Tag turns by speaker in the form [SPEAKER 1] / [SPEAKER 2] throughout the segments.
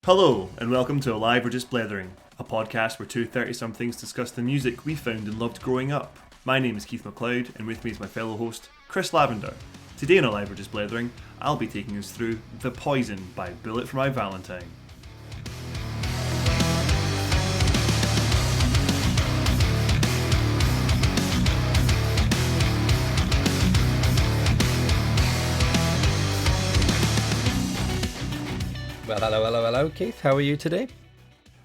[SPEAKER 1] Hello, and welcome to Alive or Just Blethering, a podcast where two 30-somethings discuss the music we found and loved growing up. My name is Keith McLeod, and with me is my fellow host, Chris Lavender. Today on Alive or Just Blethering, I'll be taking us through The Poison by Bullet For My Valentine.
[SPEAKER 2] Well, hello, Keith. How are you today?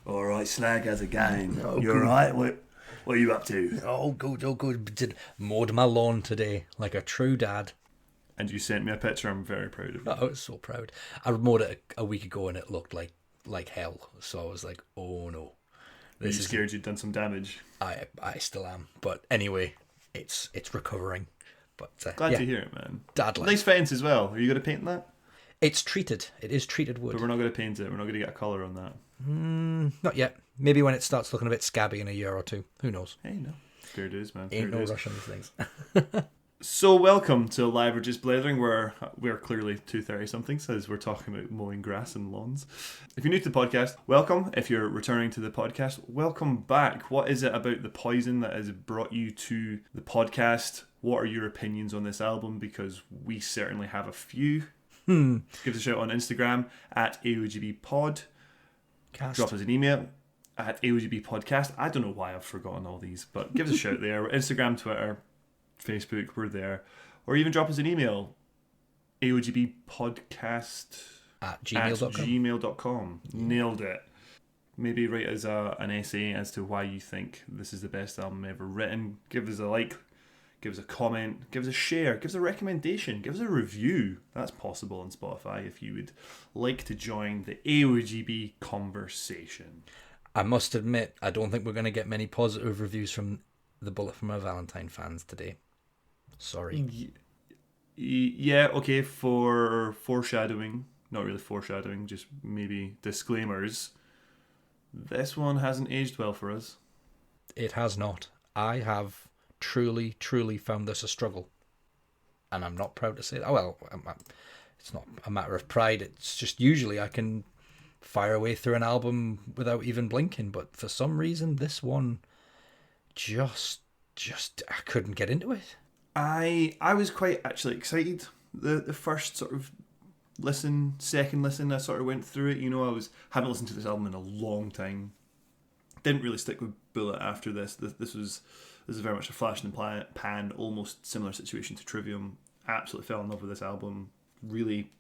[SPEAKER 1] Alright, Snag, how's it going?
[SPEAKER 2] Oh,
[SPEAKER 1] You
[SPEAKER 2] good.
[SPEAKER 1] alright? What are you up to?
[SPEAKER 2] Oh, good. Did mowed my lawn today like a true dad.
[SPEAKER 1] And you sent me a picture, I'm very proud of you.
[SPEAKER 2] I was so proud. I mowed it a week ago and it looked like hell. So I was like, oh no.
[SPEAKER 1] Were you scared you'd done some damage?
[SPEAKER 2] I still am. But anyway, it's recovering. But
[SPEAKER 1] Glad
[SPEAKER 2] yeah,
[SPEAKER 1] to hear it, man.
[SPEAKER 2] Dad-like.
[SPEAKER 1] Nice fence as well. Are you going to paint that?
[SPEAKER 2] It's treated. It is treated wood.
[SPEAKER 1] But we're not going to paint it. We're not going to get a colour on that.
[SPEAKER 2] Not yet. Maybe when it starts looking a bit scabby in a year or two. Who knows?
[SPEAKER 1] Hey, no. Fair dues, man.
[SPEAKER 2] Ain't
[SPEAKER 1] Fair
[SPEAKER 2] no
[SPEAKER 1] dues.
[SPEAKER 2] rush on these things.
[SPEAKER 1] So welcome to Live or Just Blethering, where we're clearly two 30-somethings as we're talking about mowing grass and lawns. If you're new to the podcast, welcome. If you're returning to the podcast, welcome back. What is it about The Poison that has brought you to the podcast? What are your opinions on this album? Because we certainly have a few. Give us a shout on Instagram at AOGBpod. Drop us an email at AOGBpodcast. I don't know why I've forgotten all these, but give us a shout there. Instagram, Twitter, Facebook, we're there. Or even drop us an email, AOGBpodcast
[SPEAKER 2] At gmail.com.
[SPEAKER 1] gmail.com. Nailed it. Maybe write us an essay as to why you think this is the best album ever written. Give us a like, give us a comment, give us a share, give us a recommendation, give us a review. That's possible on Spotify if you would like to join the AOGB conversation.
[SPEAKER 2] I must admit, I don't think we're going to get many positive reviews from the Bullet For My Valentine fans today. Sorry.
[SPEAKER 1] Yeah, okay, for foreshadowing, not really foreshadowing, just maybe disclaimers, this one hasn't aged well for us.
[SPEAKER 2] It has not. I have truly found this a struggle. And I'm not proud to say that. Well, it's not a matter of pride. It's just usually I can fire away through an album without even blinking. But for some reason, this one just I couldn't get into it.
[SPEAKER 1] I was quite actually excited. The first sort of second listen, I sort of went through it. You know, haven't listened to this album in a long time. Didn't really stick with Bullet after this. This is very much a flash in the pan, almost similar situation to Trivium. Absolutely fell in love with this album. Really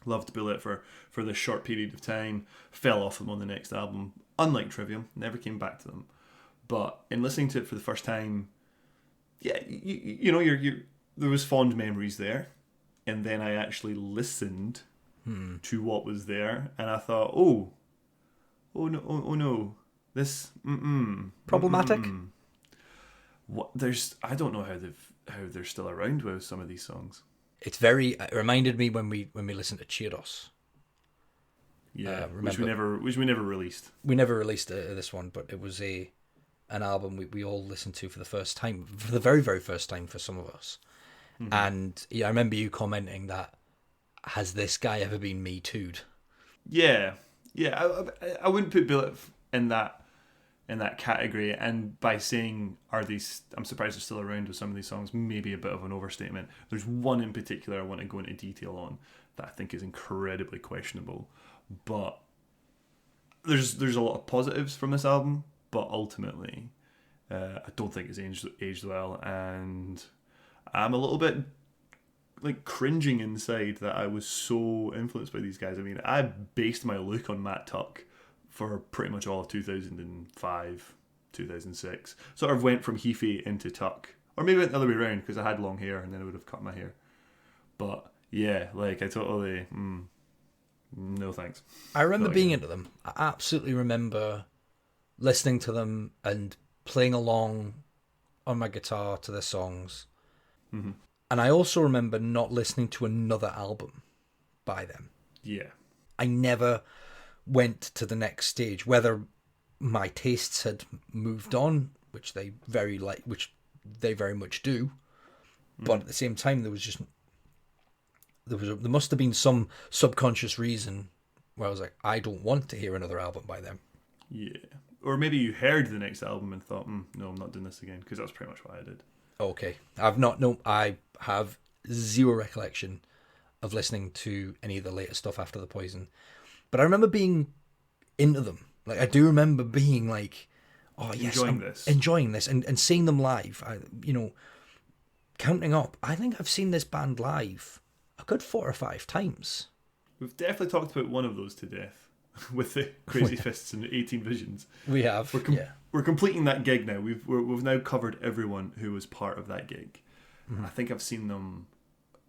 [SPEAKER 1] loved Bullet for this short period of time. Fell off them on the next album. Unlike Trivium, never came back to them. But in listening to it for the first time, yeah, you know, there was fond memories there. And then I actually listened to what was there, and I thought, oh no, this
[SPEAKER 2] Problematic.
[SPEAKER 1] What I don't know how they're still around with some of these songs.
[SPEAKER 2] It reminded me when we listened to Cheetos.
[SPEAKER 1] Yeah, which we never released.
[SPEAKER 2] We never released this one, but it was an album we all listened to for the first time, for the very, very first time for some of us. Mm-hmm. And yeah, I remember you commenting that, has this guy ever been Me Too'd?
[SPEAKER 1] Yeah. I wouldn't put Bullet in that category, and by saying I'm surprised they're still around with some of these songs, maybe a bit of an overstatement. There's one in particular I want to go into detail on that I think is incredibly questionable, but there's a lot of positives from this album, but ultimately I don't think it's aged well, and I'm a little bit like cringing inside that I was so influenced by these guys. I mean, I based my look on Matt Tuck for pretty much all of 2005, 2006. Sort of went from Heafy into Tuck. Or maybe went the other way around, because I had long hair and then I would have cut my hair. But yeah, like I totally, no thanks.
[SPEAKER 2] I remember being into them. I absolutely remember listening to them and playing along on my guitar to their songs.
[SPEAKER 1] Mm-hmm.
[SPEAKER 2] And I also remember not listening to another album by them.
[SPEAKER 1] Yeah.
[SPEAKER 2] I never went to the next stage, whether my tastes had moved on, which they very much do, but at the same time there must have been some subconscious reason where I was like, I don't want to hear another album by them.
[SPEAKER 1] Yeah. Or maybe you heard the next album and thought, no, I'm not doing this again, because that's pretty much what I did.
[SPEAKER 2] Okay. I have zero recollection of listening to any of the later stuff after The Poison. But I remember being into them. Like, I do remember being like, oh, yes, enjoying this and seeing them live. Counting up, I think I've seen this band live a good 4 or 5 times.
[SPEAKER 1] We've definitely talked about one of those to death with the Crazy Fists and 18 Visions.
[SPEAKER 2] We have.
[SPEAKER 1] We're completing that gig now. We've now covered everyone who was part of that gig. Mm-hmm. I think I've seen them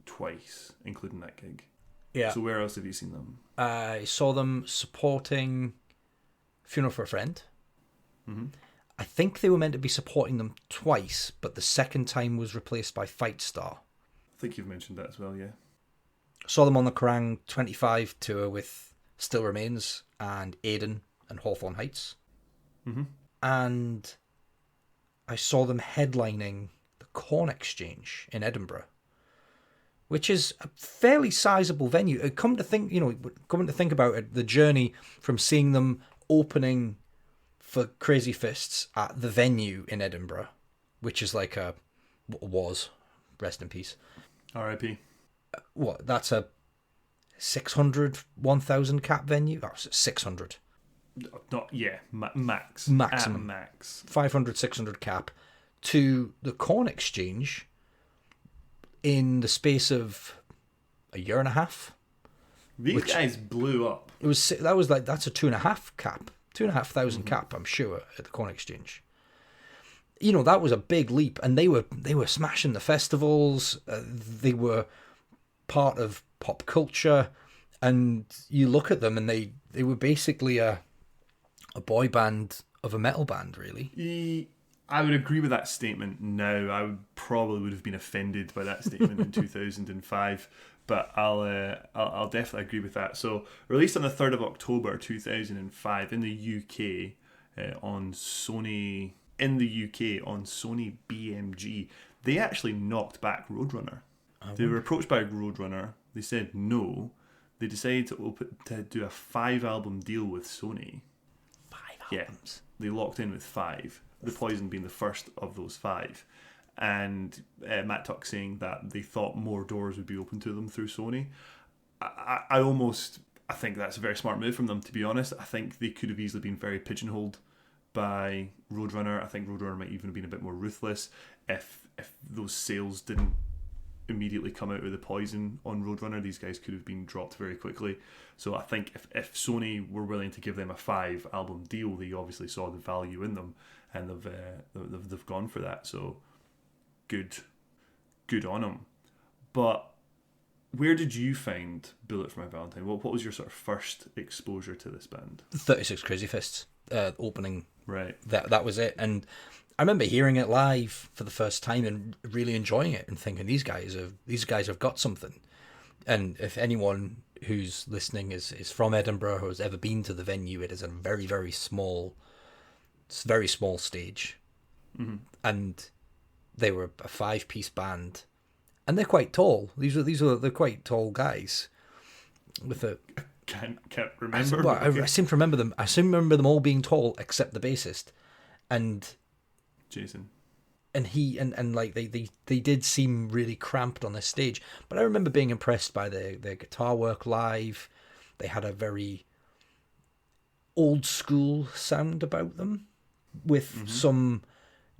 [SPEAKER 1] twice, including that gig.
[SPEAKER 2] Yeah.
[SPEAKER 1] So where else have you seen them?
[SPEAKER 2] I saw them supporting Funeral for a Friend.
[SPEAKER 1] Mm-hmm.
[SPEAKER 2] I think they were meant to be supporting them twice, but the second time was replaced by Fight Star.
[SPEAKER 1] I think you've mentioned that as well, yeah.
[SPEAKER 2] Saw them on the Kerrang 25 tour with Still Remains and Aiden and Hawthorne Heights.
[SPEAKER 1] Mm-hmm.
[SPEAKER 2] And I saw them headlining the Corn Exchange in Edinburgh, which is a fairly sizable venue. Coming to think about it, the journey from seeing them opening for Crazy Fists at the venue in Edinburgh, which is like rest in peace.
[SPEAKER 1] R.I.P.
[SPEAKER 2] What, that's a 600, 1,000 cap venue? Oh, 600.
[SPEAKER 1] Max.
[SPEAKER 2] Maximum.
[SPEAKER 1] At max.
[SPEAKER 2] 500, 600 cap to the Corn Exchange in the space of a year and a half.
[SPEAKER 1] These guys blew up.
[SPEAKER 2] That's a 2.5 cap. 2,500 cap, I'm sure, at the Corn Exchange. That was a big leap, and they were smashing the festivals. They were part of pop culture, and you look at them, and they were basically a boy band of a metal band, really.
[SPEAKER 1] I would agree with that statement now. I would have been offended by that statement in 2005, but I'll definitely agree with that. So, released on the 3rd of October 2005 in the UK on Sony. In the UK on Sony BMG, they actually knocked back Roadrunner. They were approached by Roadrunner. They said no. They decided to do a 5-album deal with Sony.
[SPEAKER 2] 5 albums?
[SPEAKER 1] Yeah, they locked in with 5. The Poison being the first of those 5. And Matt Tuck saying that they thought more doors would be open to them through Sony. I think that's a very smart move from them, to be honest. I think they could have easily been very pigeonholed by Roadrunner. I think Roadrunner might even have been a bit more ruthless if those sales didn't immediately come out of the Poison on Roadrunner. These guys could have been dropped very quickly. So I think if Sony were willing to give them a 5-album deal, they obviously saw the value in them, and they've gone for that. So good on them. But where did you find Bullet For My Valentine? What was your sort of first exposure to this band?
[SPEAKER 2] 36 Crazy Fists opening.
[SPEAKER 1] Right.
[SPEAKER 2] That was it. And I remember hearing it live for the first time and really enjoying it and thinking these guys have got something. And if anyone who's listening is from Edinburgh or has ever been to the venue, it is a very, very small stage.
[SPEAKER 1] Mm-hmm.
[SPEAKER 2] And they were a 5-piece band, and they're quite tall. They're quite tall guys with a.
[SPEAKER 1] Can't remember.
[SPEAKER 2] I seem to remember them. I seem to remember them all being tall except the bassist, and
[SPEAKER 1] Jason.
[SPEAKER 2] And he and like they did seem really cramped on this stage. But I remember being impressed by their guitar work live. They had a very old school sound about them, with some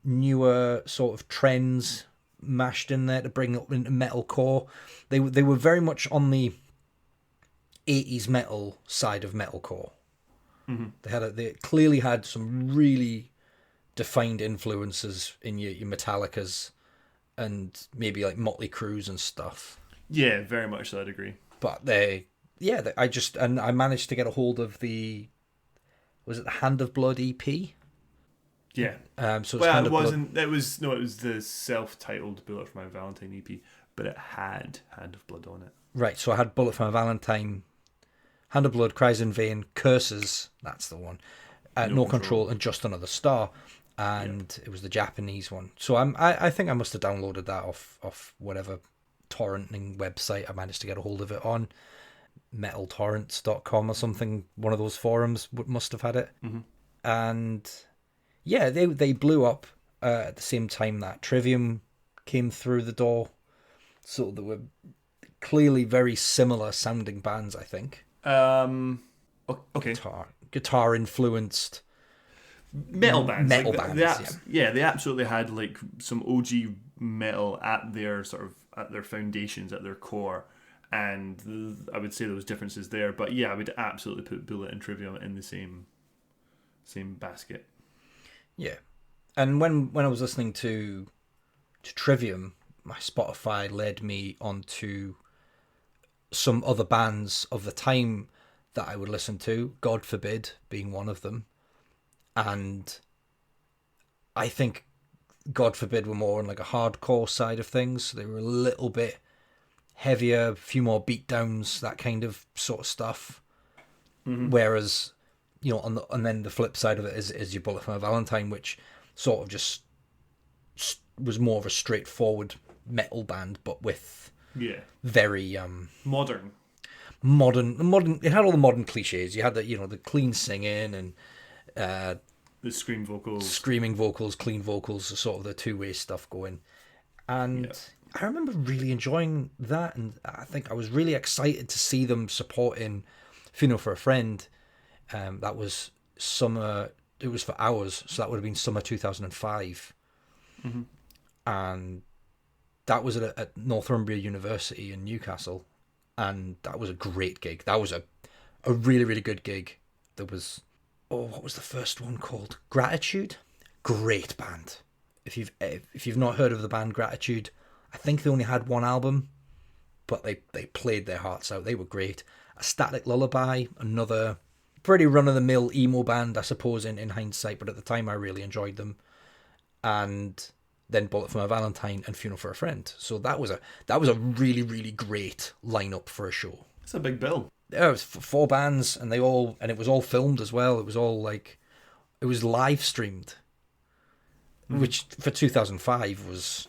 [SPEAKER 2] newer sort of trends mashed in there to bring up into metalcore. They were very much on the 80s metal side of metalcore.
[SPEAKER 1] Mm-hmm.
[SPEAKER 2] They clearly had some really defined influences in your Metallicas and maybe like Motley Crues and stuff.
[SPEAKER 1] Yeah, very much so, I'd agree.
[SPEAKER 2] But I managed to get a hold of was it the Hand of Blood EP?
[SPEAKER 1] Yeah.
[SPEAKER 2] So
[SPEAKER 1] it wasn't. It was the self-titled Bullet For My Valentine EP, but it had Hand of Blood on it.
[SPEAKER 2] Right. So I had Bullet For My Valentine, Hand of Blood, Cries in Vain, Curses. That's the one. No Control, and Just Another Star, and it was the Japanese one. So I think I must have downloaded that off whatever torrenting website I managed to get a hold of it on. metaltorrents.com or something. One of those forums must have had it.
[SPEAKER 1] Mm-hmm.
[SPEAKER 2] And yeah, they blew up at the same time that Trivium came through the door. So they were clearly very similar sounding bands, I think.
[SPEAKER 1] Okay.
[SPEAKER 2] Guitar influenced
[SPEAKER 1] metal bands.
[SPEAKER 2] Bands.
[SPEAKER 1] They absolutely had like some OG metal at their foundations, at their core. And I would say there was differences there. But yeah, I would absolutely put Bullet and Trivium in the same basket.
[SPEAKER 2] Yeah. And when I was listening to Trivium, my Spotify led me onto some other bands of the time that I would listen to, God Forbid being one of them. And I think God Forbid were more on like a hardcore side of things. They were a little bit heavier, a few more beatdowns, that kind of sort of stuff.
[SPEAKER 1] Mm-hmm.
[SPEAKER 2] Whereas, and then the flip side of it is your Bullet For My Valentine, which sort of just was more of a straightforward metal band, but with very
[SPEAKER 1] modern.
[SPEAKER 2] It had all the modern cliches. You had the clean singing and
[SPEAKER 1] the
[SPEAKER 2] screaming vocals, clean vocals, sort of the two-way stuff going. And I remember really enjoying that, and I think I was really excited to see them supporting Funeral for a Friend. That was summer. It was for Hours, so that would have been summer 2005.
[SPEAKER 1] Mm-hmm.
[SPEAKER 2] And that was at Northumbria University in Newcastle, and that was a great gig. That was a really, really good gig. There was, what was the first one called? Gratitude? Great band. If you've not heard of the band Gratitude, I think they only had one album, but they played their hearts out. They were great. A Static Lullaby, another pretty run-of-the-mill emo band, I suppose, in hindsight, but at the time I really enjoyed them. And then Bullet For My Valentine and Funeral for a Friend. So that was a really, really great lineup for a show.
[SPEAKER 1] It's a big bill.
[SPEAKER 2] Yeah, it was 4 bands, and it was all filmed as well. It was all it was live streamed, which for 2005 was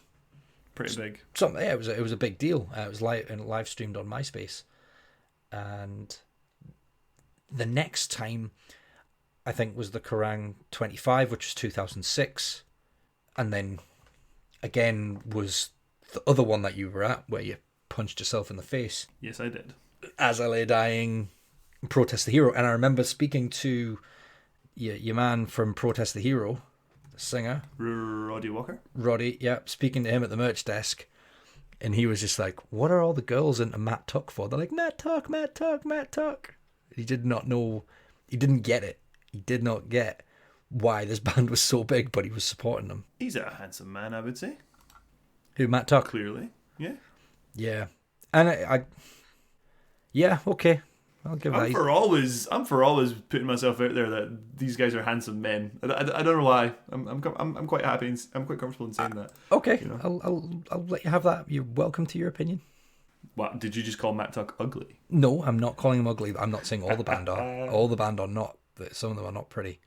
[SPEAKER 1] pretty big.
[SPEAKER 2] Something. Yeah, it was a big deal. It was live streamed on MySpace, and the next time I think was the Kerrang 25, which was 2006, and then again was the other one that you were at, where you punched yourself in the face.
[SPEAKER 1] Yes, I did.
[SPEAKER 2] As I Lay Dying, Protest the Hero. And I remember speaking to your man from Protest the Hero, the singer.
[SPEAKER 1] Roddy Walker?
[SPEAKER 2] Roddy, yeah. Speaking to him at the merch desk. And he was just like, what are all the girls into Matt Tuck for? They're like, Matt Tuck, Matt Tuck, Matt Tuck. He did not know. He didn't get it. He did not get why this band was so big, but he was supporting them.
[SPEAKER 1] He's a handsome man, I would say.
[SPEAKER 2] Who, Matt Tuck?
[SPEAKER 1] Clearly, yeah.
[SPEAKER 2] Yeah. And I yeah, okay. I'll give that.
[SPEAKER 1] I'm for always putting myself out there that these guys are handsome men. I don't know why. I'm quite happy. I'm quite comfortable in saying that.
[SPEAKER 2] Okay, I'll let you have that. You're welcome to your opinion.
[SPEAKER 1] What, did you just call Matt Tuck ugly?
[SPEAKER 2] No, I'm not calling him ugly. I'm not saying all the band are. All the band are not. Some of them are not pretty.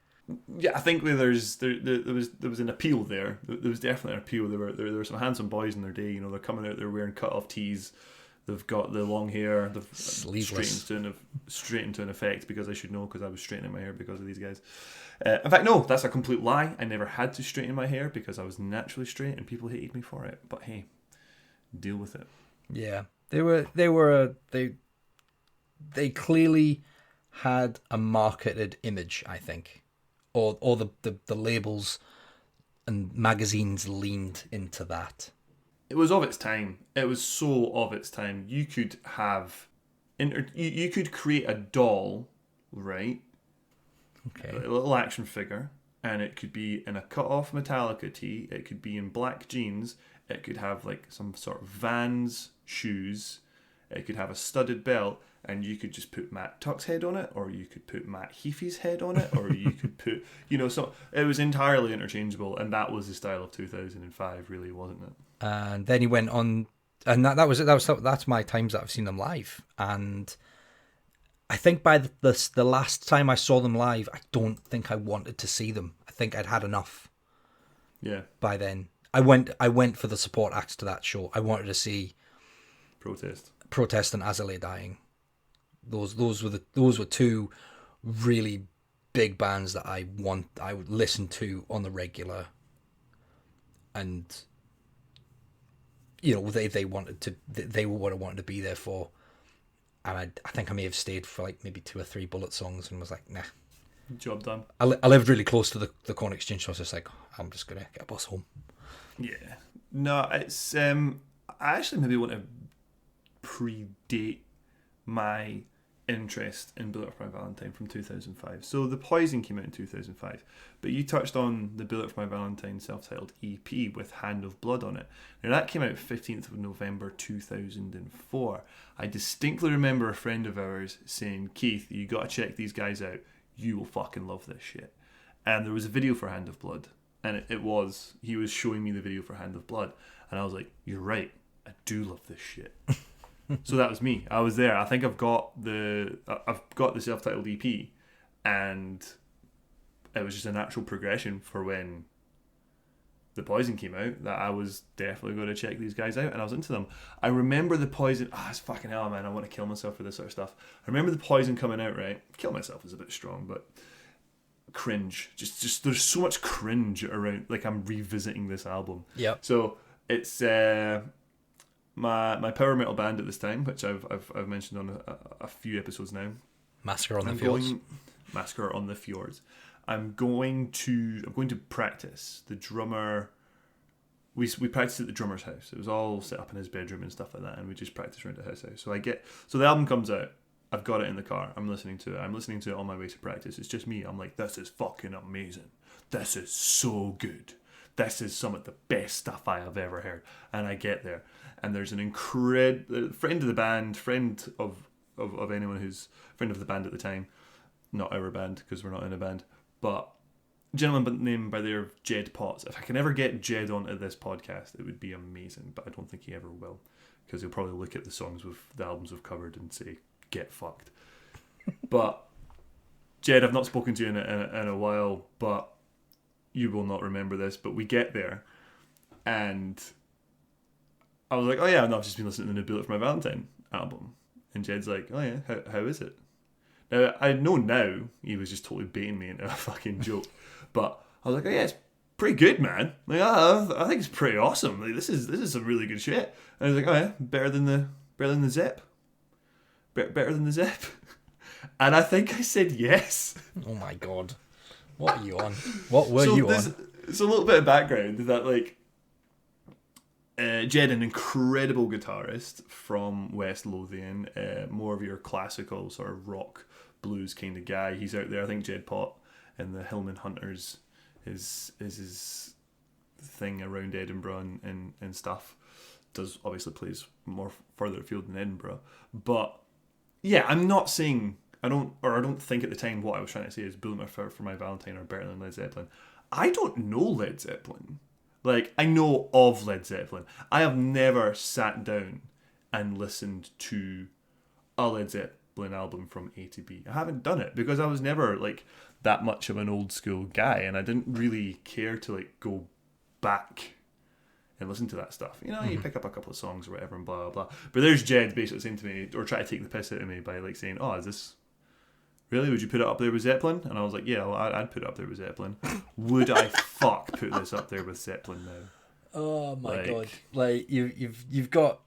[SPEAKER 1] Yeah, I think there was an appeal there. There was definitely an appeal. There were some handsome boys in their day. They're coming out. They're wearing cut off tees. They've got the long hair. They've straight into an effect, because I should know, because I was straightening my hair because of these guys. In fact, no, that's a complete lie. I never had to straighten my hair because I was naturally straight, and people hated me for it. But hey, deal with it.
[SPEAKER 2] Yeah, they clearly had a marketed image, I think, or the labels and magazines leaned into that.
[SPEAKER 1] It was of its time. It was so of its time. You could have, you could create a doll, right?
[SPEAKER 2] Okay.
[SPEAKER 1] A little action figure, and it could be in a cut-off Metallica tee. It could be in black jeans. It could have like some sort of Vans shoes. It could have a studded belt, and you could just put Matt Tuck's head on it, or you could put Matt Heafy's head on it, or you could put, so it was entirely interchangeable, and that was the style of 2005, really, wasn't it?
[SPEAKER 2] And then he went on, and that's my times that I've seen them live. And I think by the last time I saw them live, I don't think I wanted to see them. I think I'd had enough.
[SPEAKER 1] Yeah.
[SPEAKER 2] By then, I went for the support acts to that show. I wanted to see
[SPEAKER 1] Protest
[SPEAKER 2] and As I Lay Dying. Those were two really big bands that I would listen to on the regular, and you know they were what I wanted to be there for, and I think I may have stayed for like maybe 2 or 3 Bullet songs and was like, nah,
[SPEAKER 1] job done.
[SPEAKER 2] I lived really close to the Corn Exchange, so I was just like, I'm just gonna get a bus home.
[SPEAKER 1] Yeah, no, it's I actually maybe want to predate my interest in Bullet For My Valentine from 2005. So The Poison came out in 2005, but you touched on the Bullet For My Valentine self-titled EP with Hand of Blood on it. Now that came out 15th of November 2004. I distinctly remember a friend of ours saying, Keith, you got to check these guys out. You will fucking love this shit. And there was a video for Hand of Blood, and he was showing me the video for Hand of Blood, and I was like, you're right, I do love this shit. So that was me. I was there. I think I've got the self-titled EP, and it was just a natural progression for when The Poison came out that I was definitely going to check these guys out, and I was into them. I remember The Poison. It's fucking hell, man. I want to kill myself for this sort of stuff. I remember The Poison coming out, right? Kill myself is a bit strong, but cringe. Just there's so much cringe around. Like I'm revisiting this album.
[SPEAKER 2] Yeah. So
[SPEAKER 1] it's my power metal band at this time, which I've mentioned on a few episodes now.
[SPEAKER 2] Massacre on the Fjords.
[SPEAKER 1] Massacre on the Fjords. I'm going to practice. The drummer, we practiced at the drummer's house. It was all set up in his bedroom and stuff like that, and we just practiced around at his house. So the album comes out. I've got it in the car. I'm listening to it on my way to practice. It's just me. I'm like, this is fucking amazing. This is so good. This is some of the best stuff I have ever heard. And I get there, and there's an incredible friend of the band, friend of anyone who's friend of the band at the time, not our band because we're not in a band, but a gentleman named by the name of Jed Potts. If I can ever get Jed onto this podcast, it would be amazing, but I don't think he ever will, because he'll probably look at the albums we've covered and say, get fucked. But Jed, I've not spoken to you in a while, but you will not remember this, but we get there, and I was like, oh yeah, no, I've just been listening to the new Bullet For My Valentine album. And Jed's like, oh yeah, how is it? Now, I know now he was just totally baiting me into a fucking joke, but I was like, oh yeah, it's pretty good, man. Like, I think it's pretty awesome. Like, this is some really good shit. And I was like, oh yeah, better than the Zep. Better than the Zep. And I think I said yes.
[SPEAKER 2] Oh my god. What are you on? What were you on?
[SPEAKER 1] So a little bit of background that, like, Jed, an incredible guitarist from West Lothian, more of your classical sort of rock blues kind of guy. He's out there. I think Jed Pott and the Hillman Hunters is his thing around Edinburgh and stuff. Does obviously plays more further afield than Edinburgh, but yeah, I'm not saying I don't think at the time what I was trying to say is Bullet For My Valentine are better than Led Zeppelin. I don't know Led Zeppelin. Like, I know of Led Zeppelin. I have never sat down and listened to a Led Zeppelin album from A to B. I haven't done it because I was never, like, that much of an old school guy, and I didn't really care to, like, go back and listen to that stuff. You know, you pick up a couple of songs or whatever and blah, blah, blah. But there's Jed basically saying to me, or trying to take the piss out of me by, like, saying, oh, is this... Really? Would you put it up there with Zeppelin? And I was like, yeah, well, I'd put it up there with Zeppelin. Would I put this up there with Zeppelin now?
[SPEAKER 2] Oh my god! Like you've got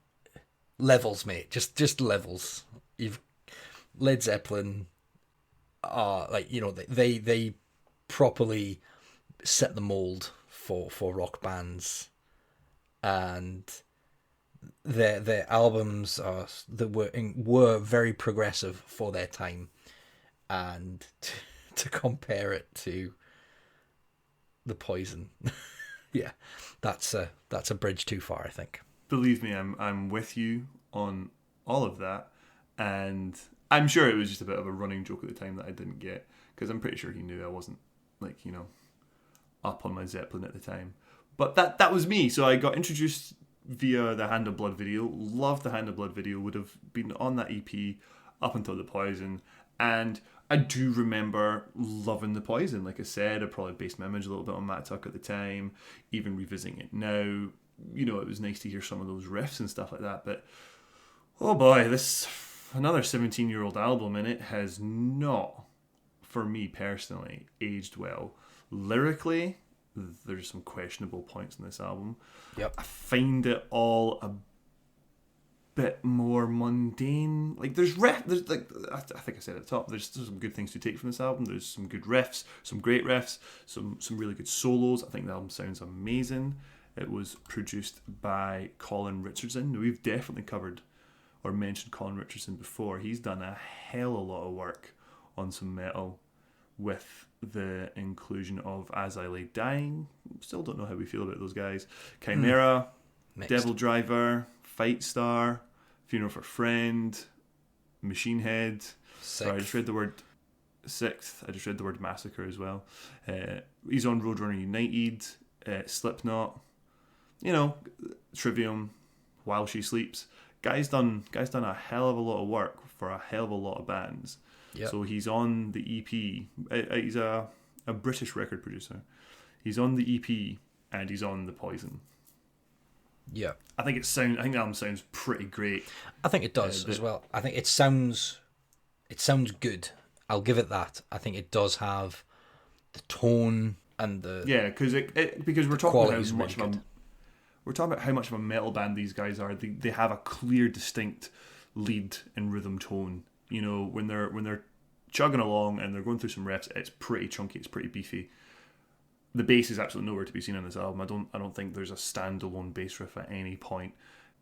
[SPEAKER 2] levels, mate. Just levels. You've Led Zeppelin are like, you know, they properly set the mold for rock bands, and their albums were very progressive for their time. And to compare it to The Poison, yeah, that's a bridge too far, I think.
[SPEAKER 1] Believe me, I'm with you on all of that, and I'm sure it was just a bit of a running joke at the time that I didn't get, because I'm pretty sure he knew I wasn't, like, you know, up on my Zeppelin at the time. But that was me, so I got introduced via the Hand of Blood video. Loved the Hand of Blood video. Would have been on that EP up until The Poison. And I do remember loving The Poison. Like I said, I probably based my image a little bit on Matt Tuck at the time, even revisiting it now. You know, it was nice to hear some of those riffs and stuff like that. But, oh boy, this another 17-year-old album, and it has not, for me personally, aged well. Lyrically, there's some questionable points in this album.
[SPEAKER 2] Yep.
[SPEAKER 1] I find it all a bit more mundane. Like there's like I think I said at the top. There's some good things to take from this album. There's some good riffs, some great riffs, some really good solos. I think the album sounds amazing. It was produced by Colin Richardson. We've definitely covered or mentioned Colin Richardson before. He's done a hell of a lot of work on some metal with the inclusion of As I Lay Dying. Still don't know how we feel about those guys. Chimera, Devil Driver, Fight Star, Funeral for a Friend, Machine Head. Sorry, I just read the word Sixth. I just read the word Massacre as well. He's on Roadrunner United, Slipknot, Trivium, While She Sleeps. Guy's done a hell of a lot of work for a hell of a lot of bands. Yep. So he's on the EP. He's a British record producer. He's on the EP and he's on the Poison.
[SPEAKER 2] Yeah,
[SPEAKER 1] I think the album sounds pretty great.
[SPEAKER 2] I think it does as well. I think it sounds good. I'll give it that. I think it does have the tone and the
[SPEAKER 1] because we're talking about how much of a metal band these guys are. They have a clear, distinct lead and rhythm tone. When they're chugging along and they're going through some riffs, it's pretty chunky, it's pretty beefy. The bass is absolutely nowhere to be seen on this album. I don't think there's a standalone bass riff at any point.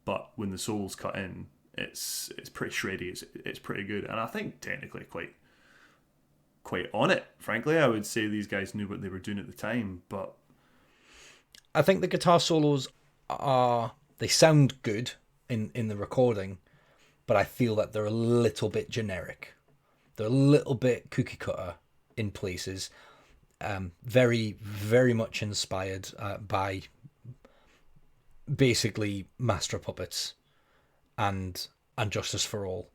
[SPEAKER 1] But when the solos cut in, it's pretty shreddy. It's pretty good, and I think technically quite on it. Frankly, I would say these guys knew what they were doing at the time. But
[SPEAKER 2] I think the guitar solos they sound good in the recording, but I feel that they're a little bit generic. They're a little bit cookie cutter in places. Very, very much inspired by basically Master Puppets and Justice for All.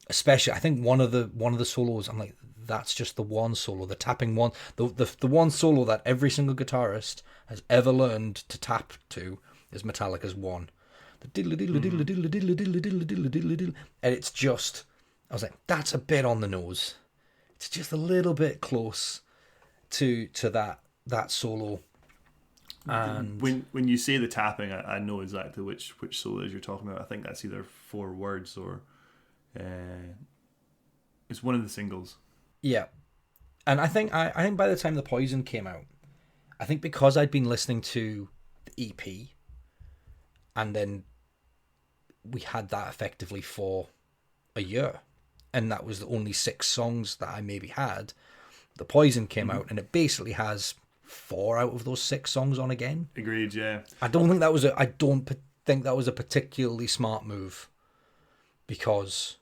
[SPEAKER 2] Especially, I think one of the solos, I'm like, that's just the one solo, the tapping one, the one solo that every single guitarist has ever learned to tap to is Metallica's one. The diddle diddle diddle diddle diddle diddle diddle diddle diddle diddle, and it's just, I was like, that's a bit on the nose. It's just a little bit close to that solo. And
[SPEAKER 1] when you say the tapping, I know exactly which solos you're talking about. I think that's either 4 words or it's one of the singles.
[SPEAKER 2] Yeah, and I think by the time the Poison came out, I think because I'd been listening to the EP, and then we had that effectively for a year, and that was the only 6 songs that I maybe had. The Poison came out, and it basically has 4 out of those 6 songs on again.
[SPEAKER 1] Agreed. Yeah.
[SPEAKER 2] I don't think that was a particularly smart move, because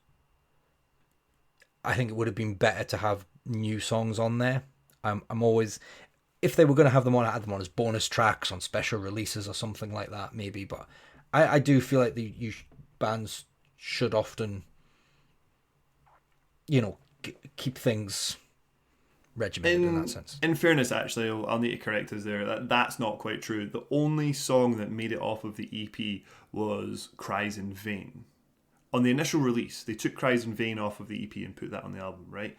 [SPEAKER 2] I think it would have been better to have new songs on there. I'm always, if they were going to have them on, I had them on as bonus tracks on special releases or something like that, maybe. But I do feel like bands should often, keep things regimented in that sense.
[SPEAKER 1] In fairness, actually, I'll need to correct us there. That's not quite true. The only song that made it off of the EP was Cries in Vain. On the initial release, they took Cries in Vain off of the EP and put that on the album, right?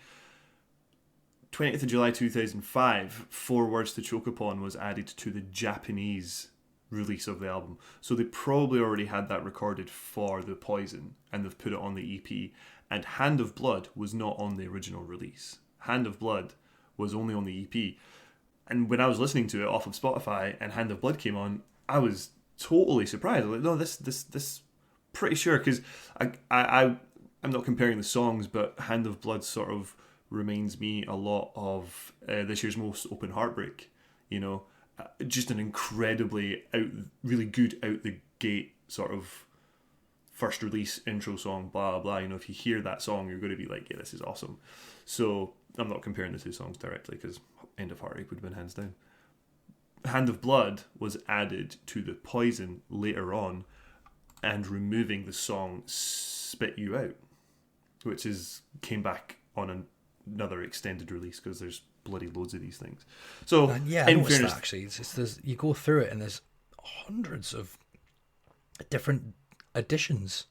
[SPEAKER 1] 20th of July 2005, 4 Words to Choke Upon was added to the Japanese release of the album. So they probably already had that recorded for the Poison, and they've put it on the EP. And Hand of Blood was not on the original release. Hand of Blood was only on the EP. And when I was listening to it off of Spotify and Hand of Blood came on, I was totally surprised. I was like, no, this pretty sure, because I'm not comparing the songs, but Hand of Blood sort of reminds me a lot of this year's Most Open Heartbreak. Just an incredibly really good out the gate sort of first release intro song, blah blah blah. If you hear that song, you're going to be like, yeah, this is awesome. So I'm not comparing the 2 songs directly, because End of Heartache would have been hands down. Hand of Blood was added to the Poison later on, and removing the song Spit You Out, which came back on another extended release, because there's bloody loads of these things. So
[SPEAKER 2] I noticed that actually. It's just, you go through it and there's hundreds of different editions.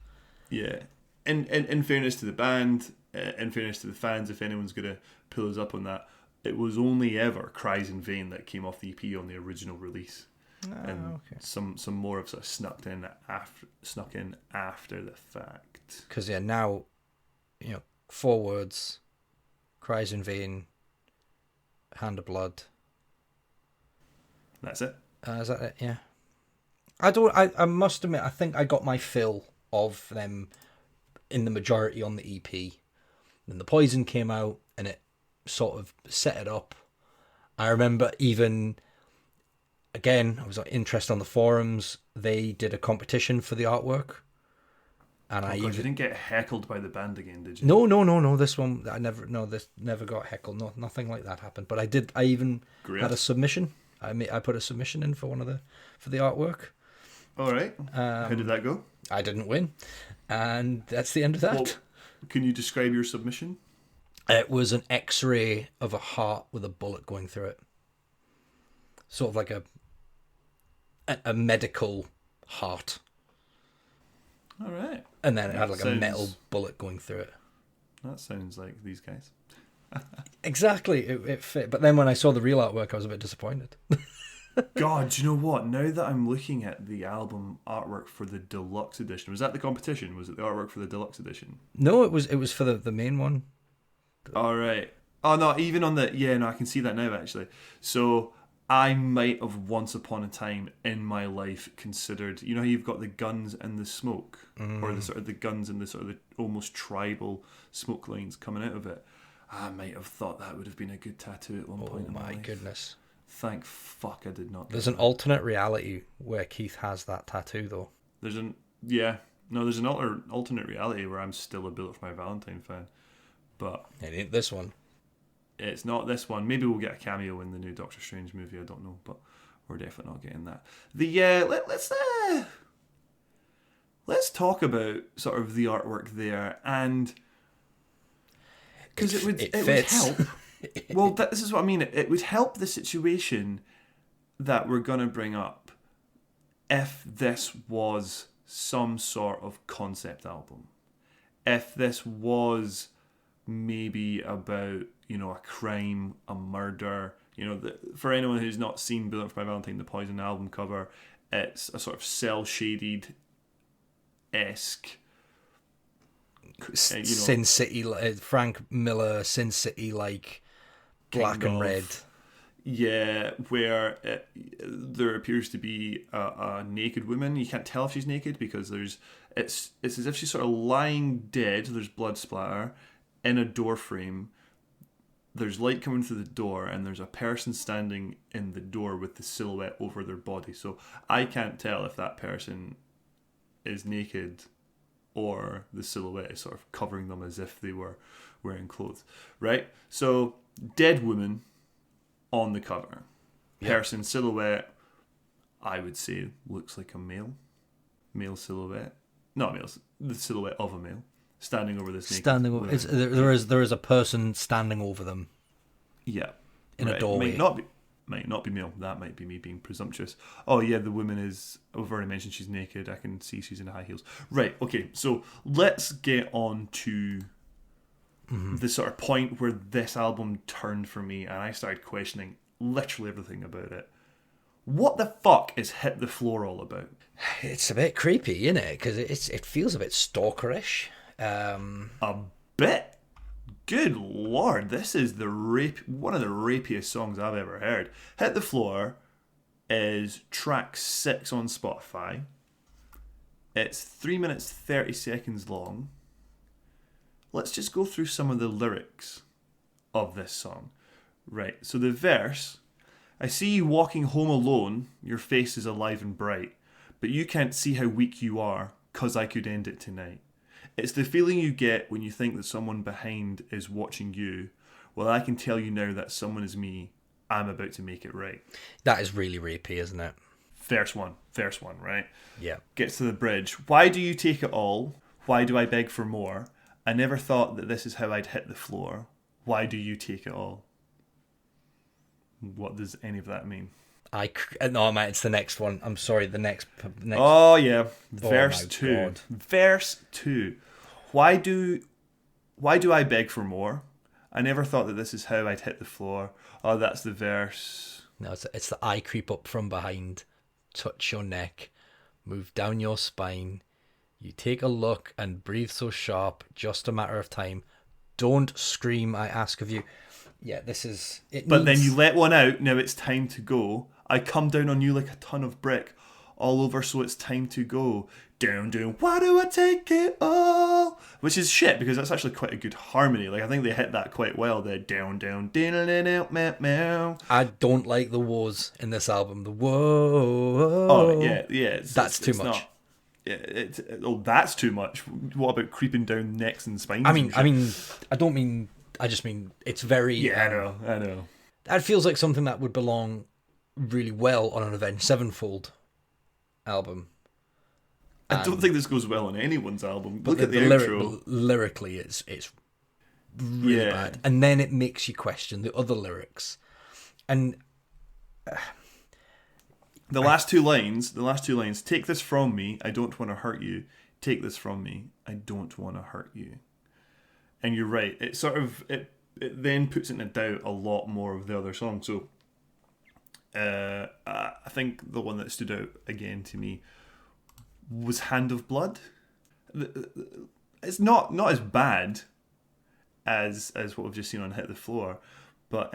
[SPEAKER 1] Yeah. in fairness to the band, in fairness to the fans, if anyone's going to pull us up on that, it was only ever Cries in Vain that came off the EP on the original release. And some more have sort of snuck in after the fact.
[SPEAKER 2] Because now, Four Words, Cries in Vain, Hand of Blood.
[SPEAKER 1] That's it.
[SPEAKER 2] Is that it? Yeah. I must admit, I think I got my fill of them in the majority on the EP. Then the Poison came out and it sort of set it up. I remember even, again, I was interested on the forums. They did a competition for the artwork. And you
[SPEAKER 1] didn't get heckled by the band again, did you?
[SPEAKER 2] No. This one, this never got heckled. No, nothing like that happened. But I even had a submission. I put a submission in for for the artwork.
[SPEAKER 1] All right. How did that go?
[SPEAKER 2] I didn't win, and that's the end of that. Well,
[SPEAKER 1] can you describe your submission?
[SPEAKER 2] It was an X-ray of a heart with a bullet going through it, sort of like a medical heart.
[SPEAKER 1] All right.
[SPEAKER 2] And then it had a metal bullet going through it.
[SPEAKER 1] That sounds like these guys.
[SPEAKER 2] Exactly, it fit. But then when I saw the real artwork, I was a bit disappointed.
[SPEAKER 1] God, do you know what? Now that I'm looking at the album artwork for the deluxe edition, was that the competition? Was it the artwork for the deluxe edition?
[SPEAKER 2] No, it was for the main one.
[SPEAKER 1] All right. Oh no, even on the I can see that now actually. So I might have once upon a time in my life considered, how you've got the guns and the smoke, or the sort of the guns and the sort of the almost tribal smoke lines coming out of it. I might have thought that would have been a good tattoo at one point in my life. Oh my
[SPEAKER 2] goodness.
[SPEAKER 1] Thank fuck I did not.
[SPEAKER 2] There's an alternate reality where Keith has that tattoo though.
[SPEAKER 1] There's an alternate reality where I'm still a Bullet For My Valentine fan. But
[SPEAKER 2] it ain't this one.
[SPEAKER 1] It's not this one. Maybe we'll get a cameo in the new Doctor Strange movie. I don't know, but we're definitely not getting that. Let's talk about sort of the artwork there, and because it would help. Well, this is what I mean. It would help the situation that we're going to bring up if this was some sort of concept album. If this was maybe about, a crime, a murder. For anyone who's not seen Bullet For My Valentine, the Poison album cover, it's a sort of cel-shaded-esque
[SPEAKER 2] Sin City, Frank Miller, Sin City, like black and red.
[SPEAKER 1] Yeah, where there appears to be a naked woman. You can't tell if she's naked because it's as if she's sort of lying dead. There's blood splatter in a door frame. There's light coming through the door, and there's a person standing in the door with the silhouette over their body. So I can't tell if that person is naked or the silhouette is sort of covering them as if they were wearing clothes, right? So dead woman on the cover. Person silhouette, I would say, looks like a male silhouette. Not male, the silhouette of a male. Standing over this naked woman.
[SPEAKER 2] There is a person standing over them.
[SPEAKER 1] Yeah.
[SPEAKER 2] In a doorway.
[SPEAKER 1] Might not be male. That might be me being presumptuous. Oh yeah, the woman is, I've already mentioned she's naked. I can see she's in high heels. Right, okay, so let's get on to the sort of point where this album turned for me and I started questioning literally everything about it. What the fuck is Hit the Floor all about?
[SPEAKER 2] It's a bit creepy, isn't it? Because it feels a bit stalkerish.
[SPEAKER 1] A bit? Good lord, this is one of the rapiest songs I've ever heard. Hit the Floor is track 6 on Spotify. It's 3 minutes 30 seconds long. Let's just go through some of the lyrics of this song. Right, so the verse: I see you walking home alone, your face is alive and bright, but you can't see how weak you are, 'cause I could end it tonight. It's the feeling you get when you think that someone behind is watching you. Well, I can tell you now that someone is me. I'm about to make it right.
[SPEAKER 2] That is really rapey, isn't it?
[SPEAKER 1] Verse one, right?
[SPEAKER 2] Yeah.
[SPEAKER 1] Gets to the bridge. Why do you take it all? Why do I beg for more? I never thought that this is how I'd hit the floor. Why do you take it all? What does any of that mean?
[SPEAKER 2] No, mate, it's the next one. I'm sorry, the next.
[SPEAKER 1] Oh, yeah. Verse 2. God. Verse 2. why do I beg for more? I never thought that this is how I'd hit the floor. Oh, that's the verse.
[SPEAKER 2] No, it's the I creep up from behind, touch your neck, move down your spine. You take a look and breathe so sharp, just a matter of time. Don't scream, I ask of you. Yeah, this is...
[SPEAKER 1] But then you let one out, now it's time to go. I come down on you like a ton of brick, all over, so it's time to go. Down, down, why do I take it all? Which is shit, because that's actually quite a good harmony. Like, I think they hit that quite well. The down, down, meow.
[SPEAKER 2] I don't like the woes in this album. The whoa.
[SPEAKER 1] Oh, yeah.
[SPEAKER 2] That's too much.
[SPEAKER 1] Not, that's too much. What about creeping down necks and spines?
[SPEAKER 2] I just mean it's very...
[SPEAKER 1] Yeah, I know.
[SPEAKER 2] That feels like something that would belong really well on an Avenged Sevenfold album.
[SPEAKER 1] I don't think this goes well on anyone's album.
[SPEAKER 2] But
[SPEAKER 1] Look at the outro.
[SPEAKER 2] Lyrically, it's really bad. And then it makes you question the other lyrics. And...
[SPEAKER 1] The last two lines, take this from me, I don't want to hurt you. Take this from me, I don't want to hurt you. And you're right, it sort of, it then puts into doubt a lot more of the other songs. So, I think the one that stood out again to me was Hand of Blood. It's not as bad as what we've just seen on Hit the Floor, but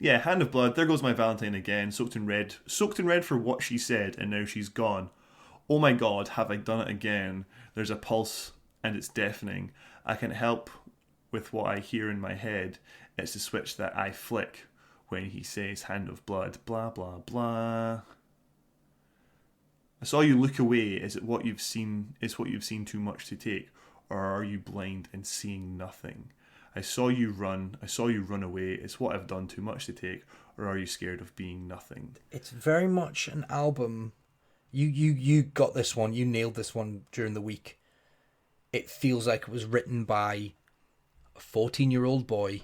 [SPEAKER 1] yeah, Hand of Blood, There Goes My Valentine Again, soaked in red for what she said, and now she's gone. Oh my God, have I done it again? There's a pulse and it's deafening. I can't help with what I hear in my head. It's the switch that I flick when he says Hand of Blood, blah blah blah. I saw you look away. Is it what you've seen? Is what you've seen too much to take, or are you blind and seeing nothing? I saw you run away. It's what I've done too much to take, or are you scared of being nothing?
[SPEAKER 2] It's very much an album. You got this one. You nailed this one during the week. It feels like it was written by a 14-year-old boy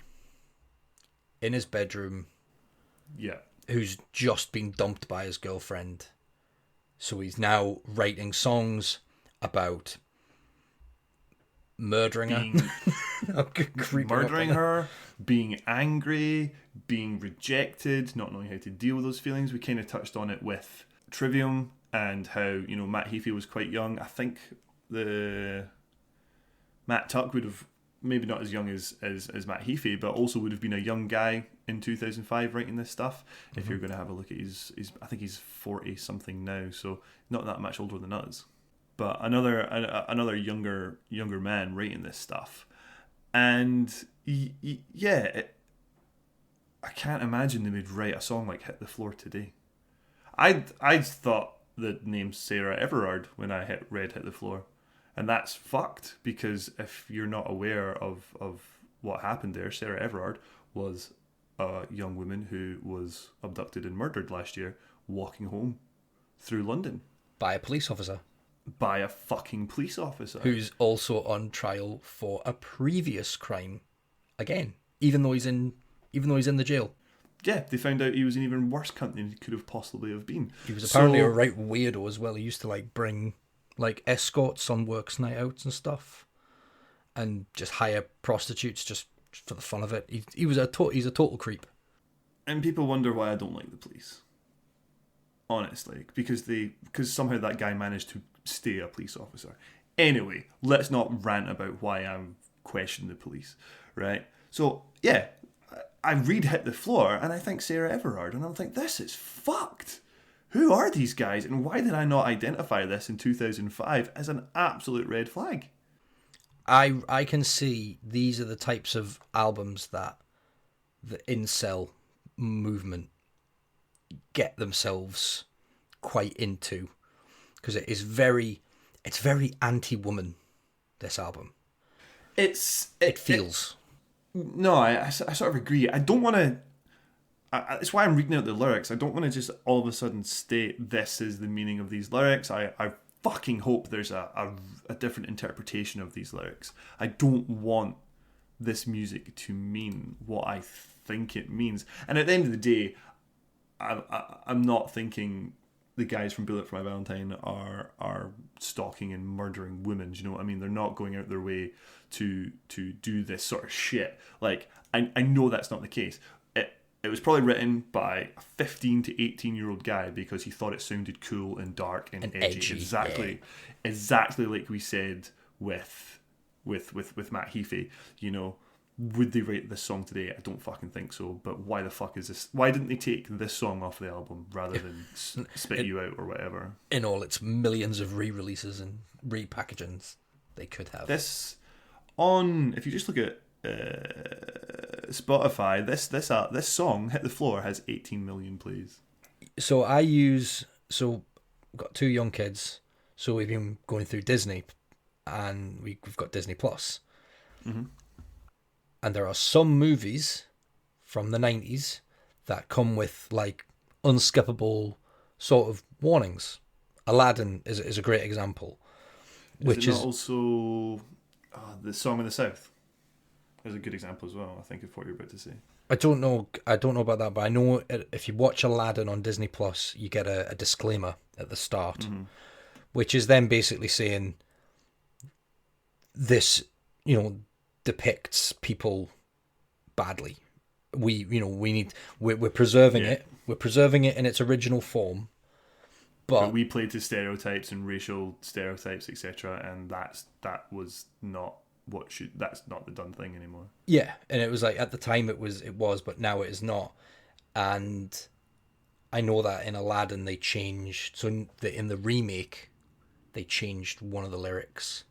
[SPEAKER 2] in his bedroom.
[SPEAKER 1] Yeah.
[SPEAKER 2] Who's just been dumped by his girlfriend. So he's now writing songs about murdering
[SPEAKER 1] her, being angry, being rejected, not knowing how to deal with those feelings. We kind of touched on it with Trivium and how, Matt Heafy was quite young. I think the Matt Tuck would have, maybe not as young as Matt Heafy, but also would have been a young guy in 2005 writing this stuff. Mm-hmm. If you're going to have a look at his I think he's 40 something now, so not that much older than us. But another younger man writing this stuff, and I can't imagine they would write a song like Hit the Floor today. I thought the name Sarah Everard when I read Hit the Floor, and that's fucked, because if you're not aware of what happened there, Sarah Everard was a young woman who was abducted and murdered last year, walking home through London
[SPEAKER 2] by a police officer.
[SPEAKER 1] By a fucking police officer.
[SPEAKER 2] Who's also on trial for a previous crime again, even though he's in the jail.
[SPEAKER 1] Yeah, they found out he was an even worse cunt than he could have possibly have been.
[SPEAKER 2] He was apparently a right weirdo as well. He used to bring escorts on works night outs and stuff, and just hire prostitutes just for the fun of it. He's a total creep.
[SPEAKER 1] And people wonder why I don't like the police. Honestly, because somehow that guy managed to stay a police officer. Anyway, let's not rant about why I'm questioning the police, right? So, yeah, I read Hit the Floor and I think Sarah Everard, and I'm like, this is fucked. Who are these guys, and why did I not identify this in 2005 as an absolute red flag?
[SPEAKER 2] I can see these are the types of albums that the incel movement get themselves quite into, because it's very anti-woman, this album. It feels.
[SPEAKER 1] I sort of agree. I don't want to. It's why I'm reading out the lyrics. I don't want to just all of a sudden state this is the meaning of these lyrics. I fucking hope there's a different interpretation of these lyrics. I don't want this music to mean what I think it means. And at the end of the day, I'm not thinking the guys from Bullet For My Valentine are stalking and murdering women. Do you know what I mean? They're not going out their way to do this sort of shit. Like, I know that's not the case. It was probably written by a 15 to 18-year-old guy because he thought it sounded cool and dark and edgy. Exactly like we said with Matt Heafy. You know, would they write this song today? I don't fucking think so. But why the fuck is this? Why didn't they take this song off the album rather than spit you out or whatever?
[SPEAKER 2] In all its millions of re-releases and repackagings they could have.
[SPEAKER 1] This if you just look at Spotify, this song Hit the Floor has 18 million plays.
[SPEAKER 2] So I've got 2 young kids, so we've been going through Disney, and we've got Disney Plus.
[SPEAKER 1] Mm-hmm.
[SPEAKER 2] And there are some movies from the 90s that come with like unskippable sort of warnings. Aladdin is a great example.
[SPEAKER 1] Is it not also the Song of the South? Is a good example as well, I think, of what you're about to say.
[SPEAKER 2] I don't know about that, but I know if you watch Aladdin on Disney Plus, you get a disclaimer at the start,
[SPEAKER 1] mm-hmm.
[SPEAKER 2] which is then basically saying this, depicts people badly. We're preserving it. We're preserving it in its original form, but
[SPEAKER 1] we played to stereotypes and racial stereotypes, etc., and that's not the done thing anymore.
[SPEAKER 2] Yeah, and it was like at the time it was, but now it is not. And I know that in Aladdin they changed. So in the remake, they changed one of the lyrics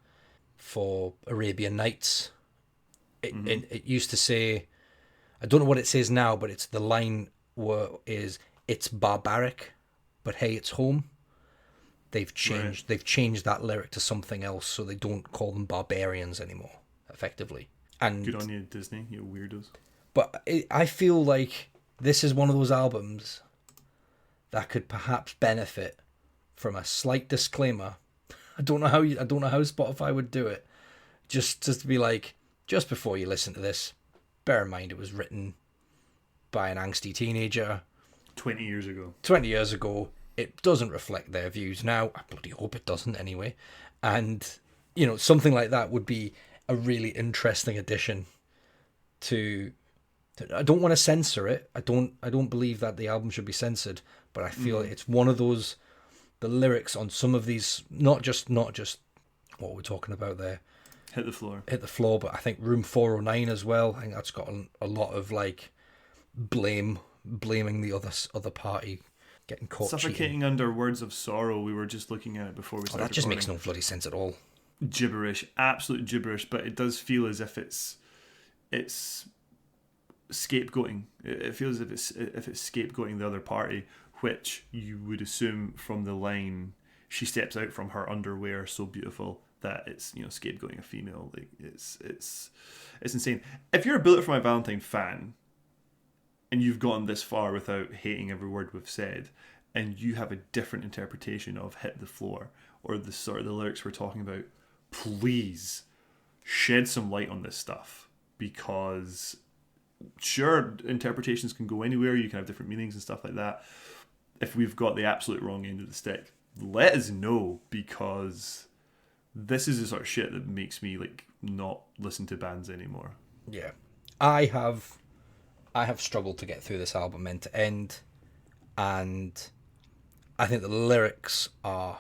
[SPEAKER 2] for Arabian Nights. It used to say, I don't know what it says now, but it's the line is it's barbaric, but hey, it's home. They've changed that lyric to something else, so they don't call them barbarians anymore, effectively. And
[SPEAKER 1] good on you, Disney, you weirdos.
[SPEAKER 2] But I feel like this is one of those albums that could perhaps benefit from a slight disclaimer. I don't know how Spotify would do it. Just to be like, just before you listen to this, bear in mind it was written by an angsty teenager
[SPEAKER 1] 20 years ago. It doesn't reflect their views now. I bloody hope it doesn't anyway. And, something like that would be a really interesting addition to I don't want to censor it. I don't believe that the album should be censored, but I feel it's one of those, the lyrics on some of these, not just what we're talking about there. Hit the Floor,
[SPEAKER 2] but I think Room 409 as well. I think that's got a lot of like blaming the other party. Getting caught
[SPEAKER 1] suffocating
[SPEAKER 2] cheating.
[SPEAKER 1] Under Words of Sorrow. We were just looking at it before we started.
[SPEAKER 2] That just makes no bloody sense at all.
[SPEAKER 1] Gibberish, absolute gibberish. But it does feel as if it's scapegoating. It feels as if it's scapegoating the other party, which you would assume from the line, she steps out from her underwear so beautiful, that it's scapegoating a female. Like it's insane. If you're a Bullet For My Valentine fan, and you've gotten this far without hating every word we've said, and you have a different interpretation of Hit the Floor or the sort of the lyrics we're talking about, please shed some light on this stuff, because sure, interpretations can go anywhere, you can have different meanings and stuff like that. If we've got the absolute wrong end of the stick, let us know, because this is the sort of shit that makes me like not listen to bands anymore.
[SPEAKER 2] Yeah. I have struggled to get through this album end to end, and I think the lyrics are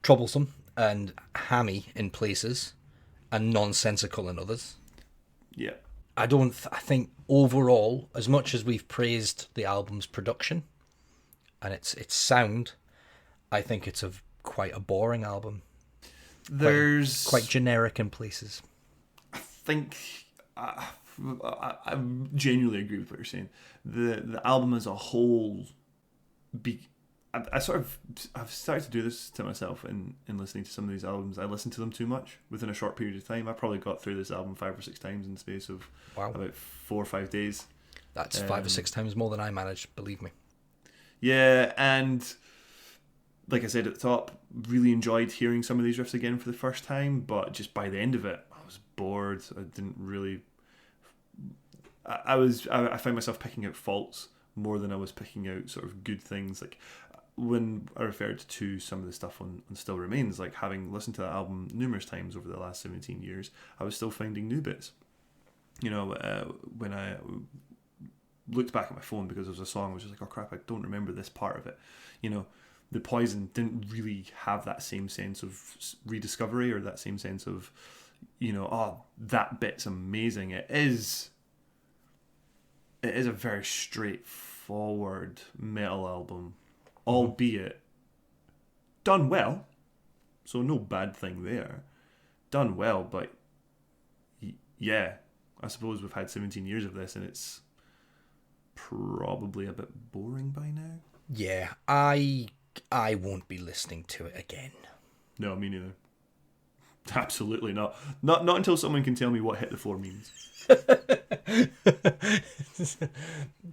[SPEAKER 2] troublesome and hammy in places and nonsensical in others.
[SPEAKER 1] Yeah.
[SPEAKER 2] I think overall, as much as we've praised the album's production and its sound, I think it's quite a boring album.
[SPEAKER 1] There's
[SPEAKER 2] quite generic in places.
[SPEAKER 1] I think I genuinely agree with what you're saying. The album as a whole, I've started to do this to myself in listening to some of these albums. I listen to them too much within a short period of time. I probably got through this album 5 or 6 times in the space of about 4 or 5 days.
[SPEAKER 2] That's 5 or 6 times more than I managed, believe me.
[SPEAKER 1] Yeah, and like I said at the top, really enjoyed hearing some of these riffs again for the first time, but just by the end of it, I was bored. I didn't really... I found myself picking out faults more than I was picking out sort of good things. Like when I referred to some of the stuff on Still Remains, like having listened to that album numerous times over the last 17 years, I was still finding new bits. You know, when I looked back at my phone because there was a song which was like, oh crap, I don't remember this part of it. You know, the Poison didn't really have that same sense of rediscovery or that same sense of, you know, oh, that bit's amazing. It is a very straightforward metal album, albeit done well. So no bad thing there. Done well, but yeah, I suppose we've had 17 years of this and it's probably a bit boring by now.
[SPEAKER 2] Yeah, I won't be listening to it again.
[SPEAKER 1] No, me neither. Absolutely not. Not until someone can tell me what Hit the Floor means.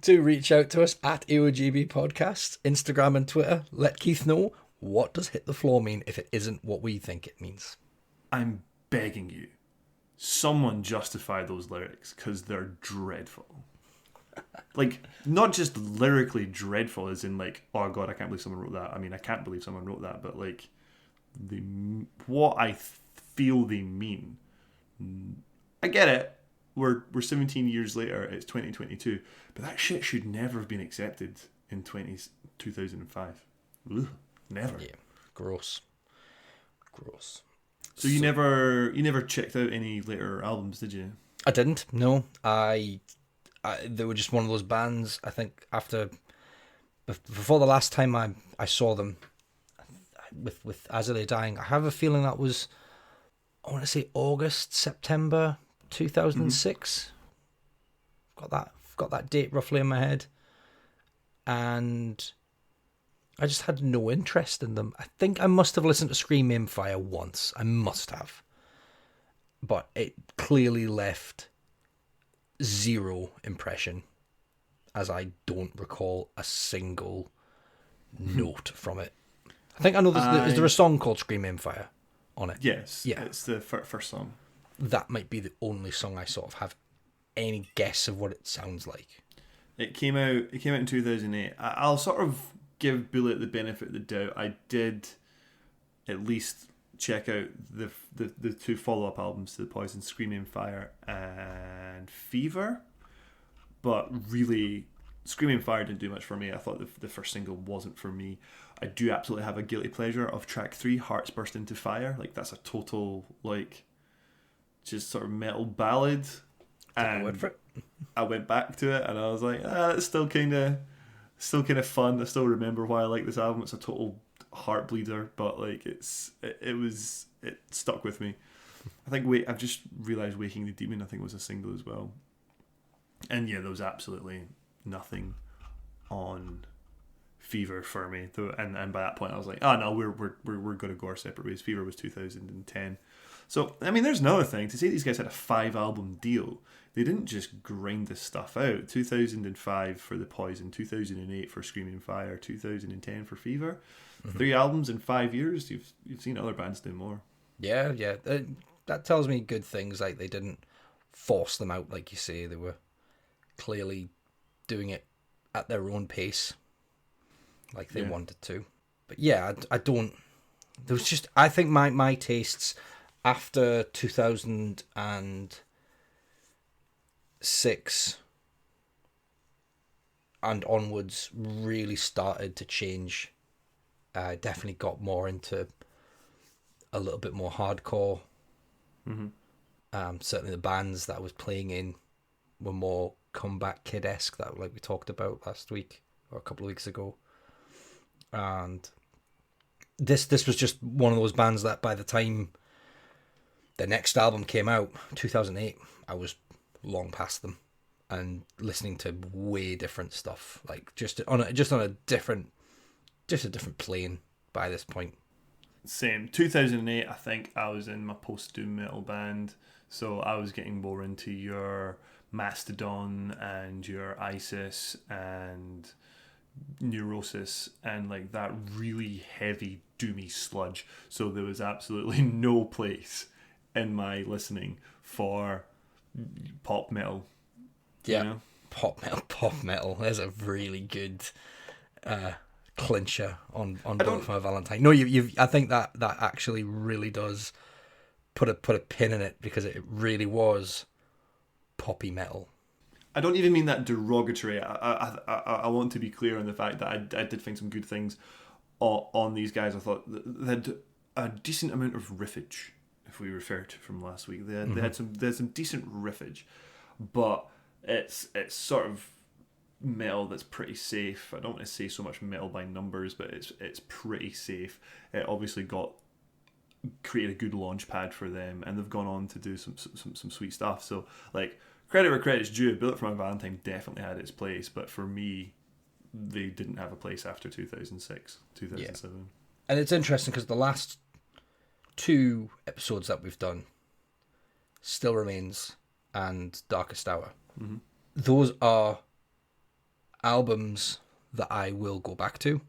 [SPEAKER 2] Do reach out to us at EOGB Podcast, Instagram and Twitter. Let Keith know, what does Hit the Floor mean if it isn't what we think it means.
[SPEAKER 1] I'm begging you, someone justify those lyrics because they're dreadful. Like, not just lyrically dreadful as in like, oh god, I can't believe someone wrote that. I mean, I can't believe someone wrote that, but like what I feel they mean. I get it. We're 17 years later, it's 2022, but that shit should never have been accepted in 2005. Ugh, never.
[SPEAKER 2] Yeah, gross.
[SPEAKER 1] So you never checked out any later albums, did you?
[SPEAKER 2] I didn't. No, they were just one of those bands. I think before the last time I saw them with As I Lay Dying, I have a feeling that was, I want to say September 2006. Got that date roughly in my head, and I just had no interest in them. I think I must have listened to Scream Aim Fire once. I must have, but it clearly left zero impression, as I don't recall a single note from it. I think I know is there a song called Scream Aim Fire on it?
[SPEAKER 1] Yes,
[SPEAKER 2] yeah,
[SPEAKER 1] it's the first song.
[SPEAKER 2] That might be the only song I sort of have any guess of what it sounds like.
[SPEAKER 1] It came out in 2008. I'll sort of give Bullet the benefit of the doubt. I did at least check out the two follow-up albums to The Poison, Screaming Fire and Fever, but really Screaming Fire didn't do much for me. I thought the first single wasn't for me. I do absolutely have a guilty pleasure of track 3, Hearts Burst Into Fire. Like, that's a total, like, just sort of metal ballad. And
[SPEAKER 2] word for it.
[SPEAKER 1] I went back to it and I was like, it's still kind of fun. I still remember why I like this album. It's a total heart bleeder, but like it stuck with me. I think I've just realised Waking the Demon, I think, was a single as well. And yeah, there was absolutely nothing on Fever for me. And by that point I was like, oh no, we're gonna go our separate ways. Fever was 2010. So I mean, there's another thing to say. These guys had a 5-album deal. They didn't just grind this stuff out. 2005 for The Poison, 2008 for Screaming Fire, 2010 for Fever. 3 albums in 5 years. You've seen other bands do more.
[SPEAKER 2] Yeah. That tells me good things. Like, they didn't force them out, like you say. They were clearly doing it at their own pace, like they wanted to. But yeah, I don't. There was just, I think my tastes after 2006 and onwards really started to change. I definitely got more into a little bit more hardcore. Certainly the bands that I was playing in were more Comeback Kid-esque, that like we talked about last week or a couple of weeks ago. And this was just one of those bands that by the time the next album came out, 2008, I was long past them and listening to way different stuff, like just on a different plane by this point.
[SPEAKER 1] Same. 2008, I think I was in my post-doom metal band, so I was getting more into your Mastodon and your Isis and Neurosis and like that really heavy doomy sludge. So there was absolutely no place in my listening for pop metal.
[SPEAKER 2] Yeah,
[SPEAKER 1] you know?
[SPEAKER 2] Pop metal. There's a really good clincher on Bullet For My Valentine. No, I think that actually really does put a pin in it, because it really was poppy metal.
[SPEAKER 1] I don't even mean that derogatory. I want to be clear on the fact that I did find some good things on these guys. I thought they had a decent amount of riffage, if we refer to from last week. They had some decent riffage, but it's sort of metal that's pretty safe. I don't want to say so much metal by numbers, but it's pretty safe. It obviously created a good launch pad for them, and they've gone on to do some sweet stuff. So like, credit where credit's due. Bullet For My Valentine definitely had its place, but for me, they didn't have a place after 2006, 2007. Yeah.
[SPEAKER 2] And it's interesting because the last 2 episodes that we've done, Still Remains and Darkest Hour, those are albums that I will go back to.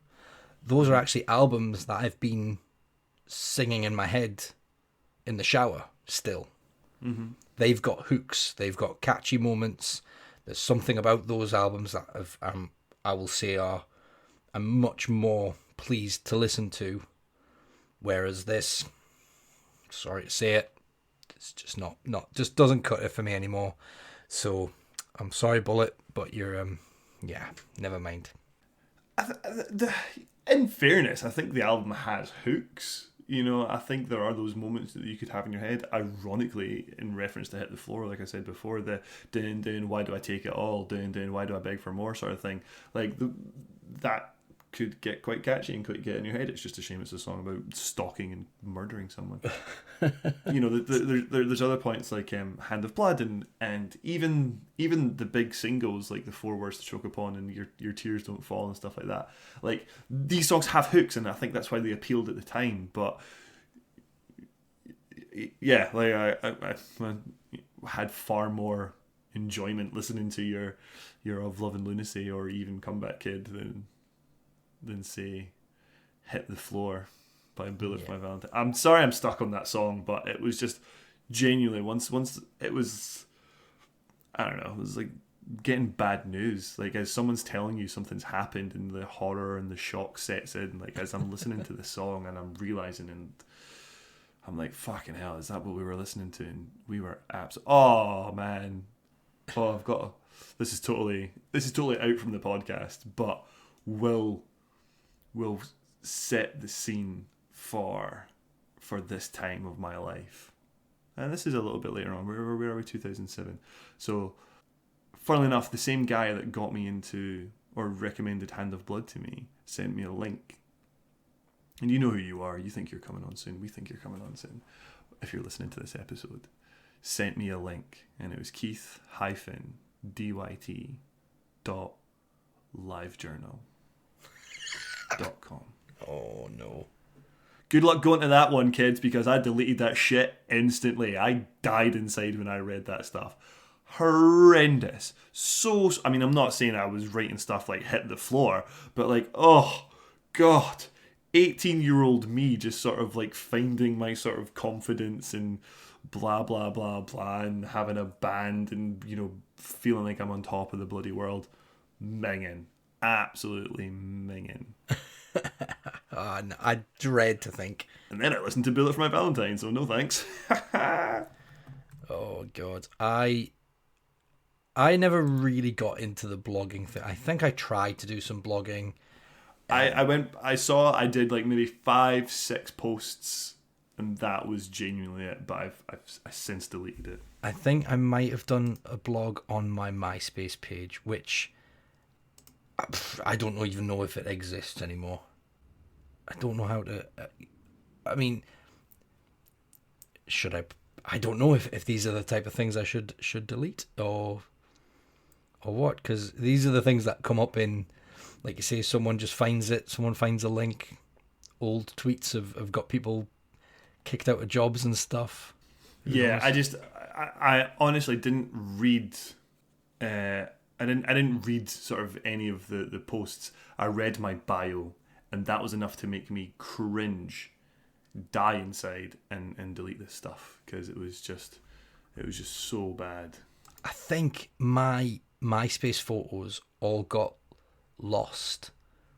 [SPEAKER 2] Those are actually albums that I've been singing in my head in the shower still. They've got hooks, they've got catchy moments. There's something about those albums that I will say I'm much more pleased to listen to, whereas this, sorry to say it, it's just not just doesn't cut it for me anymore. So I'm sorry, Bullet, but you're never mind.
[SPEAKER 1] In fairness, I think the album has hooks. You know, I think there are those moments that you could have in your head. Ironically, in reference to Hit the Floor, like I said before, the dun, why do I take it all? Dun, why do I beg for more sort of thing. Like, that could get quite catchy and could get in your head. It's just a shame it's a song about stalking and murdering someone. You know, there's other points like Hand of Blood and even the big singles like The 4 Words to Choke Upon and Your Tears Don't Fall and stuff like that. Like, these songs have hooks, and I think that's why they appealed at the time. But yeah, like I had far more enjoyment listening to your Of Love and Lunacy or even Comeback Kid than say Hit the Floor by Bullet For My Valentine. I'm sorry I'm stuck on that song, but it was just genuinely once it was, I don't know, it was like getting bad news. Like, as someone's telling you something's happened and the horror and the shock sets in, like as I'm listening to the song and I'm realizing, and I'm like, fucking hell, is that what we were listening to? And we were oh man, I've got this is totally out from the podcast, but will set the scene for this time of my life. And this is a little bit later on. Where are we? 2007. So, funnily enough, the same guy that got me into or recommended Hand of Blood to me sent me a link. And you know who you are. You think you're coming on soon. We think you're coming on soon. If you're listening to this episode, sent me a link, and it was Keith-dyt.livejournal.com.
[SPEAKER 2] Oh no.
[SPEAKER 1] Good luck going to that one, kids, because I deleted that shit instantly. I died inside when I read that stuff. Horrendous. So, I mean, I'm not saying I was writing stuff like Hit the Floor, but like, oh, God. 18-year-old me just sort of like finding my sort of confidence and blah, blah, blah, blah, and having a band and, you know, feeling like I'm on top of the bloody world. Minging. Absolutely minging.
[SPEAKER 2] I dread to think.
[SPEAKER 1] And then I listened to Bullet For My Valentine, so no thanks.
[SPEAKER 2] Oh God, I never really got into the blogging thing. I think I tried to do some blogging.
[SPEAKER 1] I did like maybe 5-6 posts, and that was genuinely it. But I've since deleted it.
[SPEAKER 2] I think I might have done a blog on my MySpace page, which I don't even know if it exists anymore. I don't know how to. I mean, should I? I don't know if these are the type of things I should delete or what, because these are the things that come up in, like you say, someone just finds it, someone finds a link. Old tweets have got people kicked out of jobs and stuff.
[SPEAKER 1] Yeah, I honestly didn't read. I didn't read sort of any of the posts. I read my bio, and that was enough to make me cringe, die inside, and delete this stuff, because it was just so bad.
[SPEAKER 2] I think my MySpace photos all got lost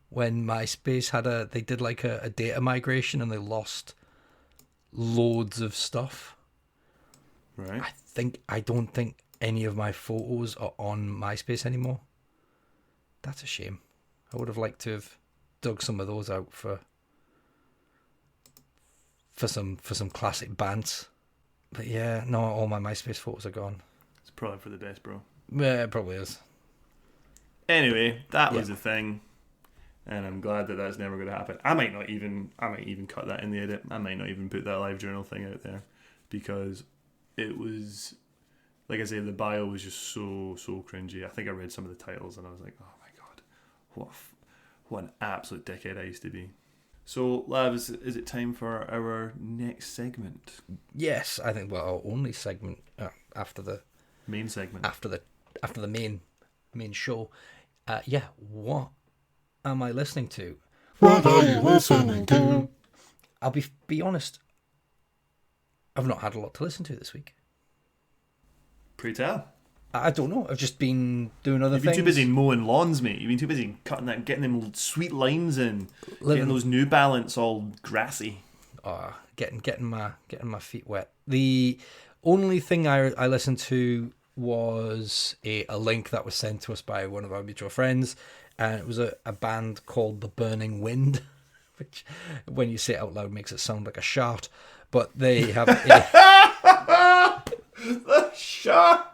[SPEAKER 2] when MySpace they did like a data migration and they lost loads of stuff.
[SPEAKER 1] Right.
[SPEAKER 2] I don't think any of my photos are on MySpace anymore. That's a shame. I would have liked to have dug some of those out for some classic bands. But yeah, no, all my MySpace photos are gone.
[SPEAKER 1] It's probably for the best, bro.
[SPEAKER 2] Yeah, it probably is.
[SPEAKER 1] Anyway, that was the thing, and I'm glad that that's never going to happen. I might even cut that in the edit. I might not even put that live journal thing out there, because it was, like I say, the bio was just so cringy. I think I read some of the titles and I was like, oh my god, what an absolute dickhead I used to be. So, Lav, is it time for our next segment?
[SPEAKER 2] Yes, I think our only segment after the
[SPEAKER 1] main segment,
[SPEAKER 2] after the main show. What am I listening to?
[SPEAKER 3] What are you listening to?
[SPEAKER 2] I'll be honest. I've not had a lot to listen to this week.
[SPEAKER 1] Pray tell.
[SPEAKER 2] I don't know. I've just been doing other things.
[SPEAKER 1] You've been too busy mowing lawns, mate. You've been too busy getting them sweet lines in, getting those New Balance all grassy.
[SPEAKER 2] Getting my feet wet. The only thing I listened to was a link that was sent to us by one of our mutual friends, and it was a band called The Burning Wind, which, when you say it out loud, makes it sound like a shart. But they have
[SPEAKER 1] the shart.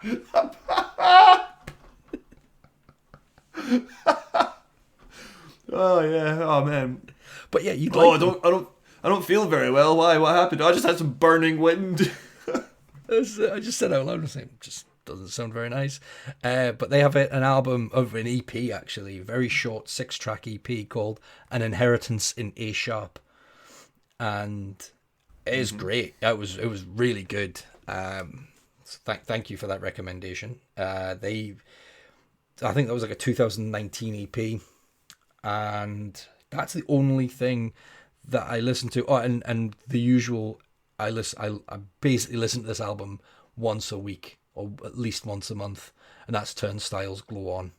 [SPEAKER 1] Oh yeah, oh man.
[SPEAKER 2] But yeah, I
[SPEAKER 1] don't feel very well. Why? What happened? I just had some burning wind.
[SPEAKER 2] I just said out loud and saying, just doesn't sound very nice. But they have an album of an EP, actually, very short 6-track EP called An Inheritance in A Sharp, and it is great. It was really good. So thank you for that recommendation. I think that was like a 2019 EP, and that's the only thing that I listened to. Oh, and the usual. I basically listen to this album once a week, or at least once a month, and that's Turnstile's Glow On.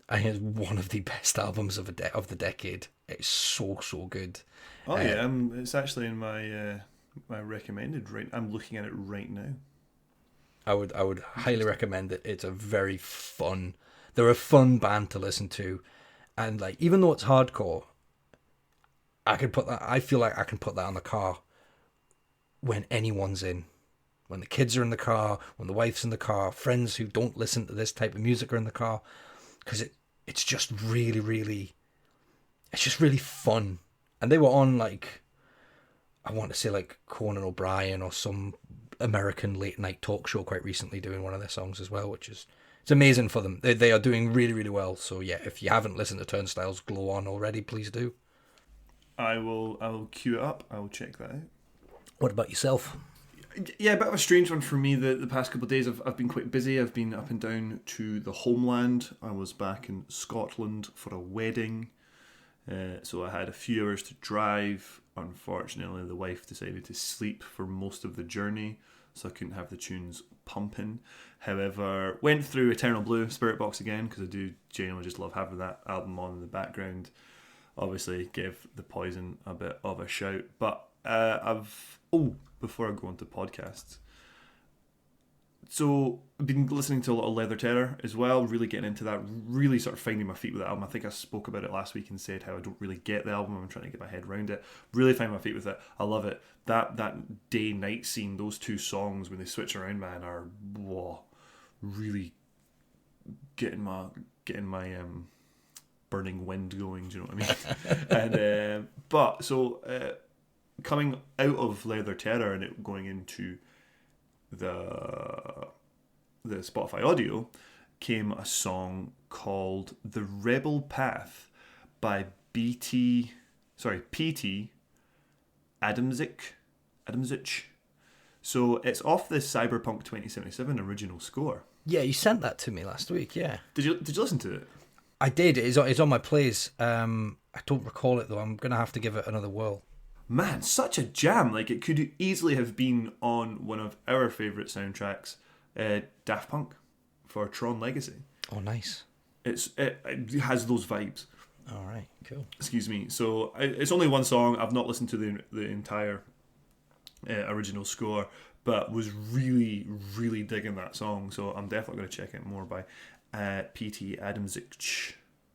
[SPEAKER 2] I think it's one of the best albums of the decade. It's so good.
[SPEAKER 1] Oh yeah, it's actually in my recommended. Right, I'm looking at it right now.
[SPEAKER 2] I would highly recommend it. It's a very fun. They're a fun band to listen to, and like, even though it's hardcore, I feel like I can put that on the car when anyone's in. When the kids are in the car, when the wife's in the car, friends who don't listen to this type of music are in the car, because it's just really fun. And they were on, like, I want to say like Conan O'Brien or some American late night talk show quite recently, doing one of their songs as well, which is, it's amazing for them. They are doing really well. So yeah, if you haven't listened to Turnstile's Glow On already, please do.
[SPEAKER 1] I will queue it up. I will check that out.
[SPEAKER 2] What about yourself?
[SPEAKER 1] Yeah, a bit of a strange one for me. The past couple of days I've been quite busy. I've been up and down to the homeland. I was back in Scotland for a wedding, so I had a few hours to drive. Unfortunately, the wife decided to sleep for most of the journey, so I couldn't have the tunes pumping. However, went through Eternal Blue, Spirit Box again, because I do genuinely just love having that album on in the background. Obviously, give The Poison a bit of a shout. But before I go into podcasts, so I've been listening to a lot of Leather Terror as well, really getting into that, really sort of finding my feet with that album. I think I spoke about it last week and said how I don't really get the album. I'm trying to get my head around it. Really find my feet with it. I love it. That day-night scene, those two songs when they switch around, man, are really getting my burning wind going. Do you know what I mean? And coming out of Leather Terror and it going into the Spotify audio came a song called The Rebel Path by PT Adamczyk. So it's off the Cyberpunk 2077 original score.
[SPEAKER 2] Yeah, you sent that to me last week, yeah.
[SPEAKER 1] Did you listen to it?
[SPEAKER 2] I did. It's on my plays. I don't recall it though. I'm going to have to give it another whirl.
[SPEAKER 1] Man, such a jam. Like, it could easily have been on one of our favourite soundtracks, Daft Punk, for Tron Legacy.
[SPEAKER 2] Oh, nice.
[SPEAKER 1] It has those vibes.
[SPEAKER 2] All right, cool.
[SPEAKER 1] Excuse me. So it's only one song. I've not listened to the entire original score, but was really, really digging that song. So I'm definitely going to check it more by P.T. Adamczyk.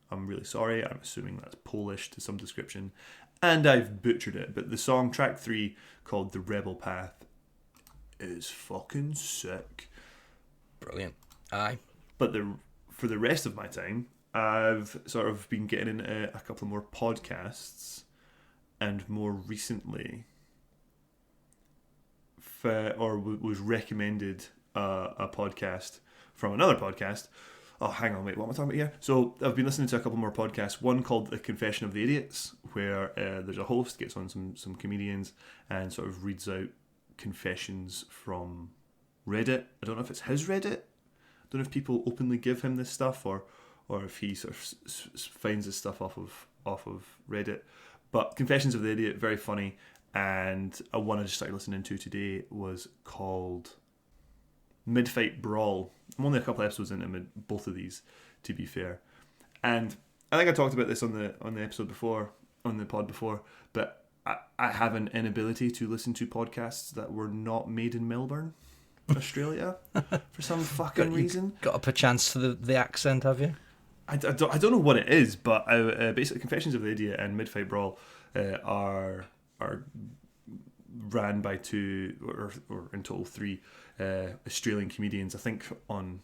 [SPEAKER 1] I'm really sorry. I'm assuming that's Polish to some description. And I've butchered it. But the song, track 3, called The Rebel Path, is fucking sick.
[SPEAKER 2] Brilliant. Aye.
[SPEAKER 1] But for the rest of my time, I've sort of been getting into a couple more podcasts, and more recently, was recommended a podcast from another podcast. Oh, hang on, wait, what am I talking about here? So I've been listening to a couple more podcasts. One called The Confession of the Idiots, where there's a host, gets on some comedians and sort of reads out confessions from Reddit. I don't know if it's his Reddit. I don't know if people openly give him this stuff, or if he sort of finds his stuff off of Reddit. But Confessions of the Idiot, very funny. And one I just started listening to today was called Mid-Fight Brawl. I'm only a couple episodes into both of these, to be fair. And I think I talked about this on the episode before, on the pod before, but I have an inability to listen to podcasts that were not made in Melbourne, Australia, for some fucking reason.
[SPEAKER 2] Got up a chance to the accent, have you?
[SPEAKER 1] I don't know what it is, but basically Confessions of the Idiot and Mid-Fight Brawl are ran by two, or in total 3 Australian comedians. I think on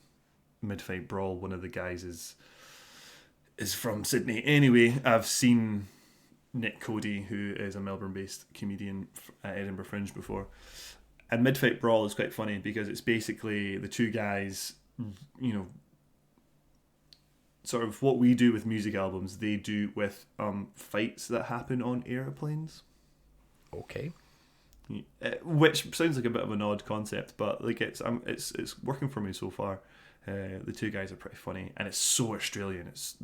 [SPEAKER 1] Mid-Fight Brawl, one of the guys is from Sydney. Anyway, I've seen Nick Cody, who is a Melbourne-based comedian at Edinburgh Fringe before. And Mid-Fight Brawl is quite funny because it's basically the two guys, you know, sort of what we do with music albums, they do with fights that happen on airplanes.
[SPEAKER 2] Okay.
[SPEAKER 1] Which sounds like a bit of an odd concept, but like it's working for me so far. The two guys are pretty funny, and it's so Australian. It's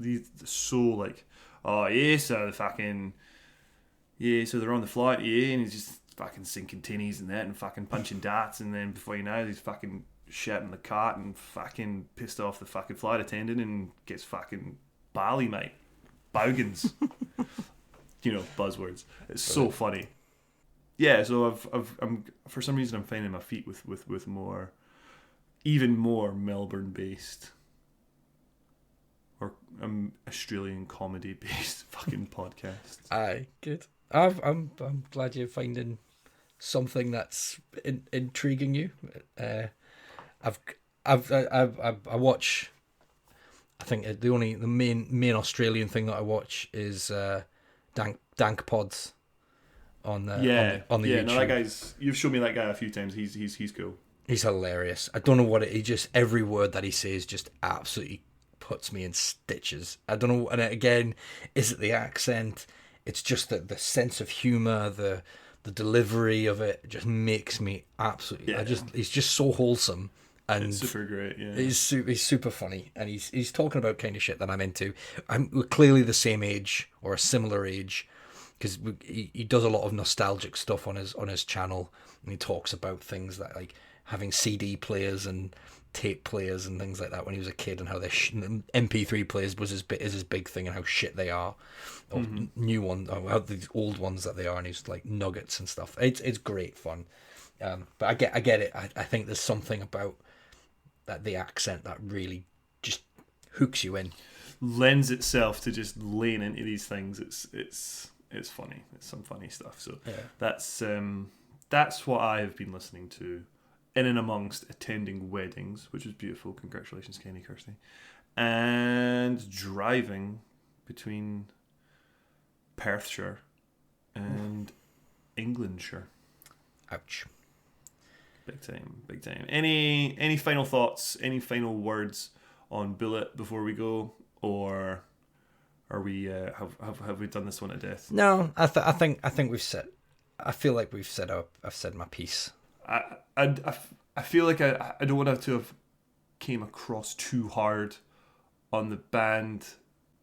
[SPEAKER 1] so like, oh yeah, so the fucking so they're on the flight, yeah, and he's just fucking sinking tinnies and that, and fucking punching darts, and then before you know it, he's fucking shit in the cart and fucking pissed off the fucking flight attendant and gets fucking bally, mate. Bogans. You know, buzzwords. It's so funny. Yeah, so I'm for some reason I'm finding my feet with more, even more Melbourne based or Australian comedy based fucking podcasts.
[SPEAKER 2] Aye, good. I'm glad you're finding something that's intriguing you. I watch. I think the main Australian thing that I watch is Dank Pods on the YouTube.
[SPEAKER 1] No, that guy's. You've shown me that guy a few times. He's cool.
[SPEAKER 2] He's hilarious. I don't know what he just every word that he says just absolutely puts me in stitches. I don't know. And again, is it the accent? It's just the sense of humor, the delivery of it just makes me absolutely. Yeah. He's just so wholesome. And
[SPEAKER 1] it's super great, yeah.
[SPEAKER 2] He's super funny, and he's talking about kind of shit that I'm into. We're clearly the same age or a similar age, because he does a lot of nostalgic stuff on his channel, and he talks about things that like having CD players and tape players and things like that when he was a kid, and how their MP3 players is his big thing, and how shit they are, or new ones, or how these old ones that they are, and he's like nuggets and stuff. It's great fun, but I get it. I think there's something about that the accent that really just hooks you in,
[SPEAKER 1] lends itself to just laying into these things. It's funny. It's some funny stuff. So yeah. That's what I have been listening to in and amongst attending weddings, which was beautiful. Congratulations, Kenny, Kirsty, and driving between Perthshire and Englandshire.
[SPEAKER 2] Ouch.
[SPEAKER 1] Big time. Any final thoughts? Any final words on Bullet before we go, or are we have we done this one to death?
[SPEAKER 2] No, I think we've said. I feel like we've said. I've said my piece.
[SPEAKER 1] I feel like I don't want to have came across too hard on the band.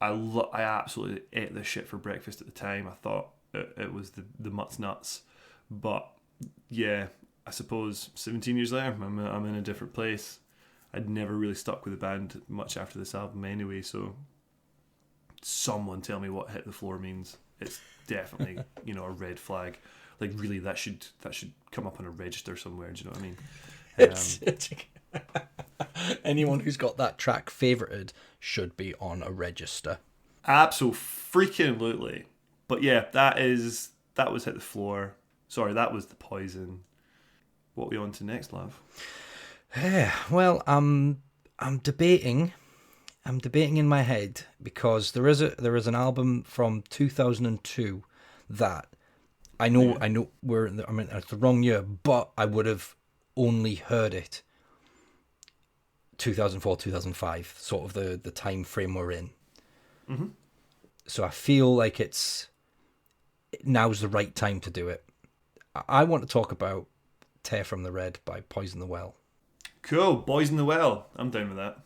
[SPEAKER 1] I absolutely ate this shit for breakfast at the time. I thought it was the Mutt's nuts, but yeah. I suppose 17 years later, I'm in a different place. I'd never really stuck with the band much after this album anyway, so someone tell me what Hit the Floor means. It's definitely, a red flag. Like, really, that should come up on a register somewhere, do you know what I mean?
[SPEAKER 2] Anyone who's got that track favorited should be on a register.
[SPEAKER 1] Absolutely. But yeah, that was Hit the Floor. Sorry, that was The Poison. What are we on to next, love?
[SPEAKER 2] Well, I'm debating in my head because there is an album from 2002 that I know it's the wrong year, but I would have only heard it 2004, 2005, sort of the time frame we're in.
[SPEAKER 1] Mm-hmm.
[SPEAKER 2] So I feel like now's the right time to do it. I want to talk about Tear from the Red by Poison the Well.
[SPEAKER 1] Cool. Boys in the Well. I'm down with that.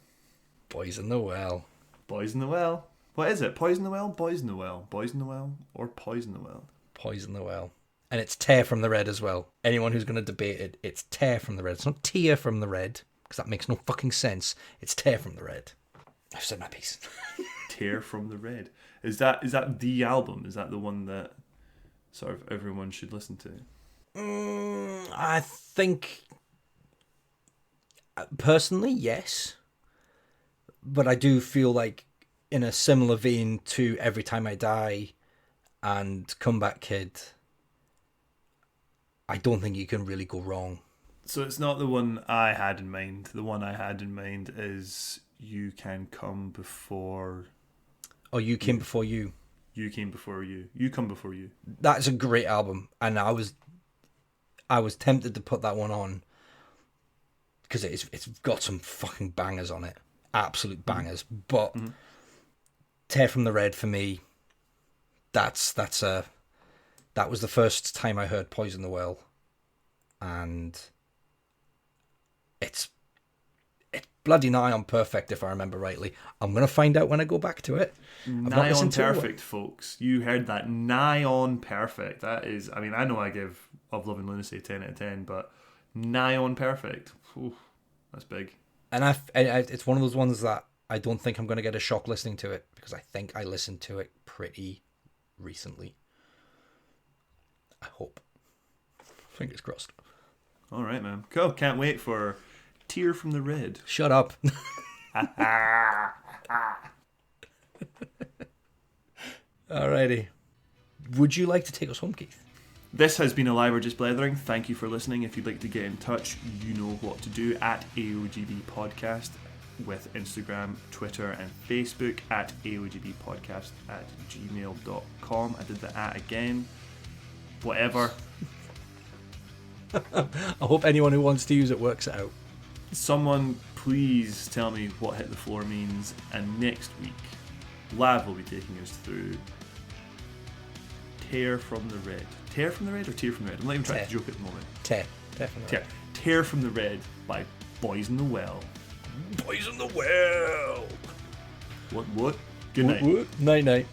[SPEAKER 2] Boys in the Well.
[SPEAKER 1] Boys in the Well. What is it? Poison the Well? Boys in the Well? Boys in the Well? Or Poison the Well?
[SPEAKER 2] Poison the Well. And it's Tear from the Red as well. Anyone who's going to debate it, it's Tear from the Red. It's not Tear from the Red, because that makes no fucking sense. It's Tear from the Red. I've said my piece.
[SPEAKER 1] Tear from the Red. Is that the album? Is that the one that sort of everyone should listen to?
[SPEAKER 2] I think, personally, yes. But I do feel like in a similar vein to Every Time I Die and Comeback Kid, I don't think you can really go wrong.
[SPEAKER 1] So it's not the one I had in mind. The one I had in mind is You Can Come Before...
[SPEAKER 2] Oh, You Came Before You.
[SPEAKER 1] You Came Before You. You Come Before You.
[SPEAKER 2] That's a great album. And I was tempted to put that one on because it's got some fucking bangers on it. Absolute bangers. But Tear from the Red for me, that was the first time I heard Poison the Well, and it's bloody nigh on perfect if I remember rightly. I'm gonna find out when I go back to it.
[SPEAKER 1] Nigh on perfect, folks. You heard that. Nigh on perfect. That is, I mean, I know I give Of Love and Lunacy 10 out of 10, but nigh on perfect. Ooh, that's big.
[SPEAKER 2] And it's one of those ones that I don't think I'm going to get a shock listening to it because I think I listened to it pretty recently. I hope. Fingers crossed.
[SPEAKER 1] All right, man. Cool. Can't wait for Tear from the Red.
[SPEAKER 2] Shut up. Alrighty. Would you like to take us home, Keith?
[SPEAKER 1] This has been Alive or Just Blethering. Thank you for listening. If you'd like to get in touch, you know what to do at AOGB Podcast with Instagram, Twitter, and Facebook at aogbpodcast@gmail.com. I did the at again. Whatever.
[SPEAKER 2] I hope anyone who wants to use it works it out.
[SPEAKER 1] Someone please tell me what Hit the Floor means, and next week Lav will be taking us through Tear from the Red. Tear from the Red or Tear from the Red? I'm not even trying to joke at the moment.
[SPEAKER 2] Tear from the Red.
[SPEAKER 1] Tear from the Red by Boys in the Well.
[SPEAKER 2] Boys in the Well.
[SPEAKER 1] What? Good night.
[SPEAKER 2] What? Night.
[SPEAKER 1] Night.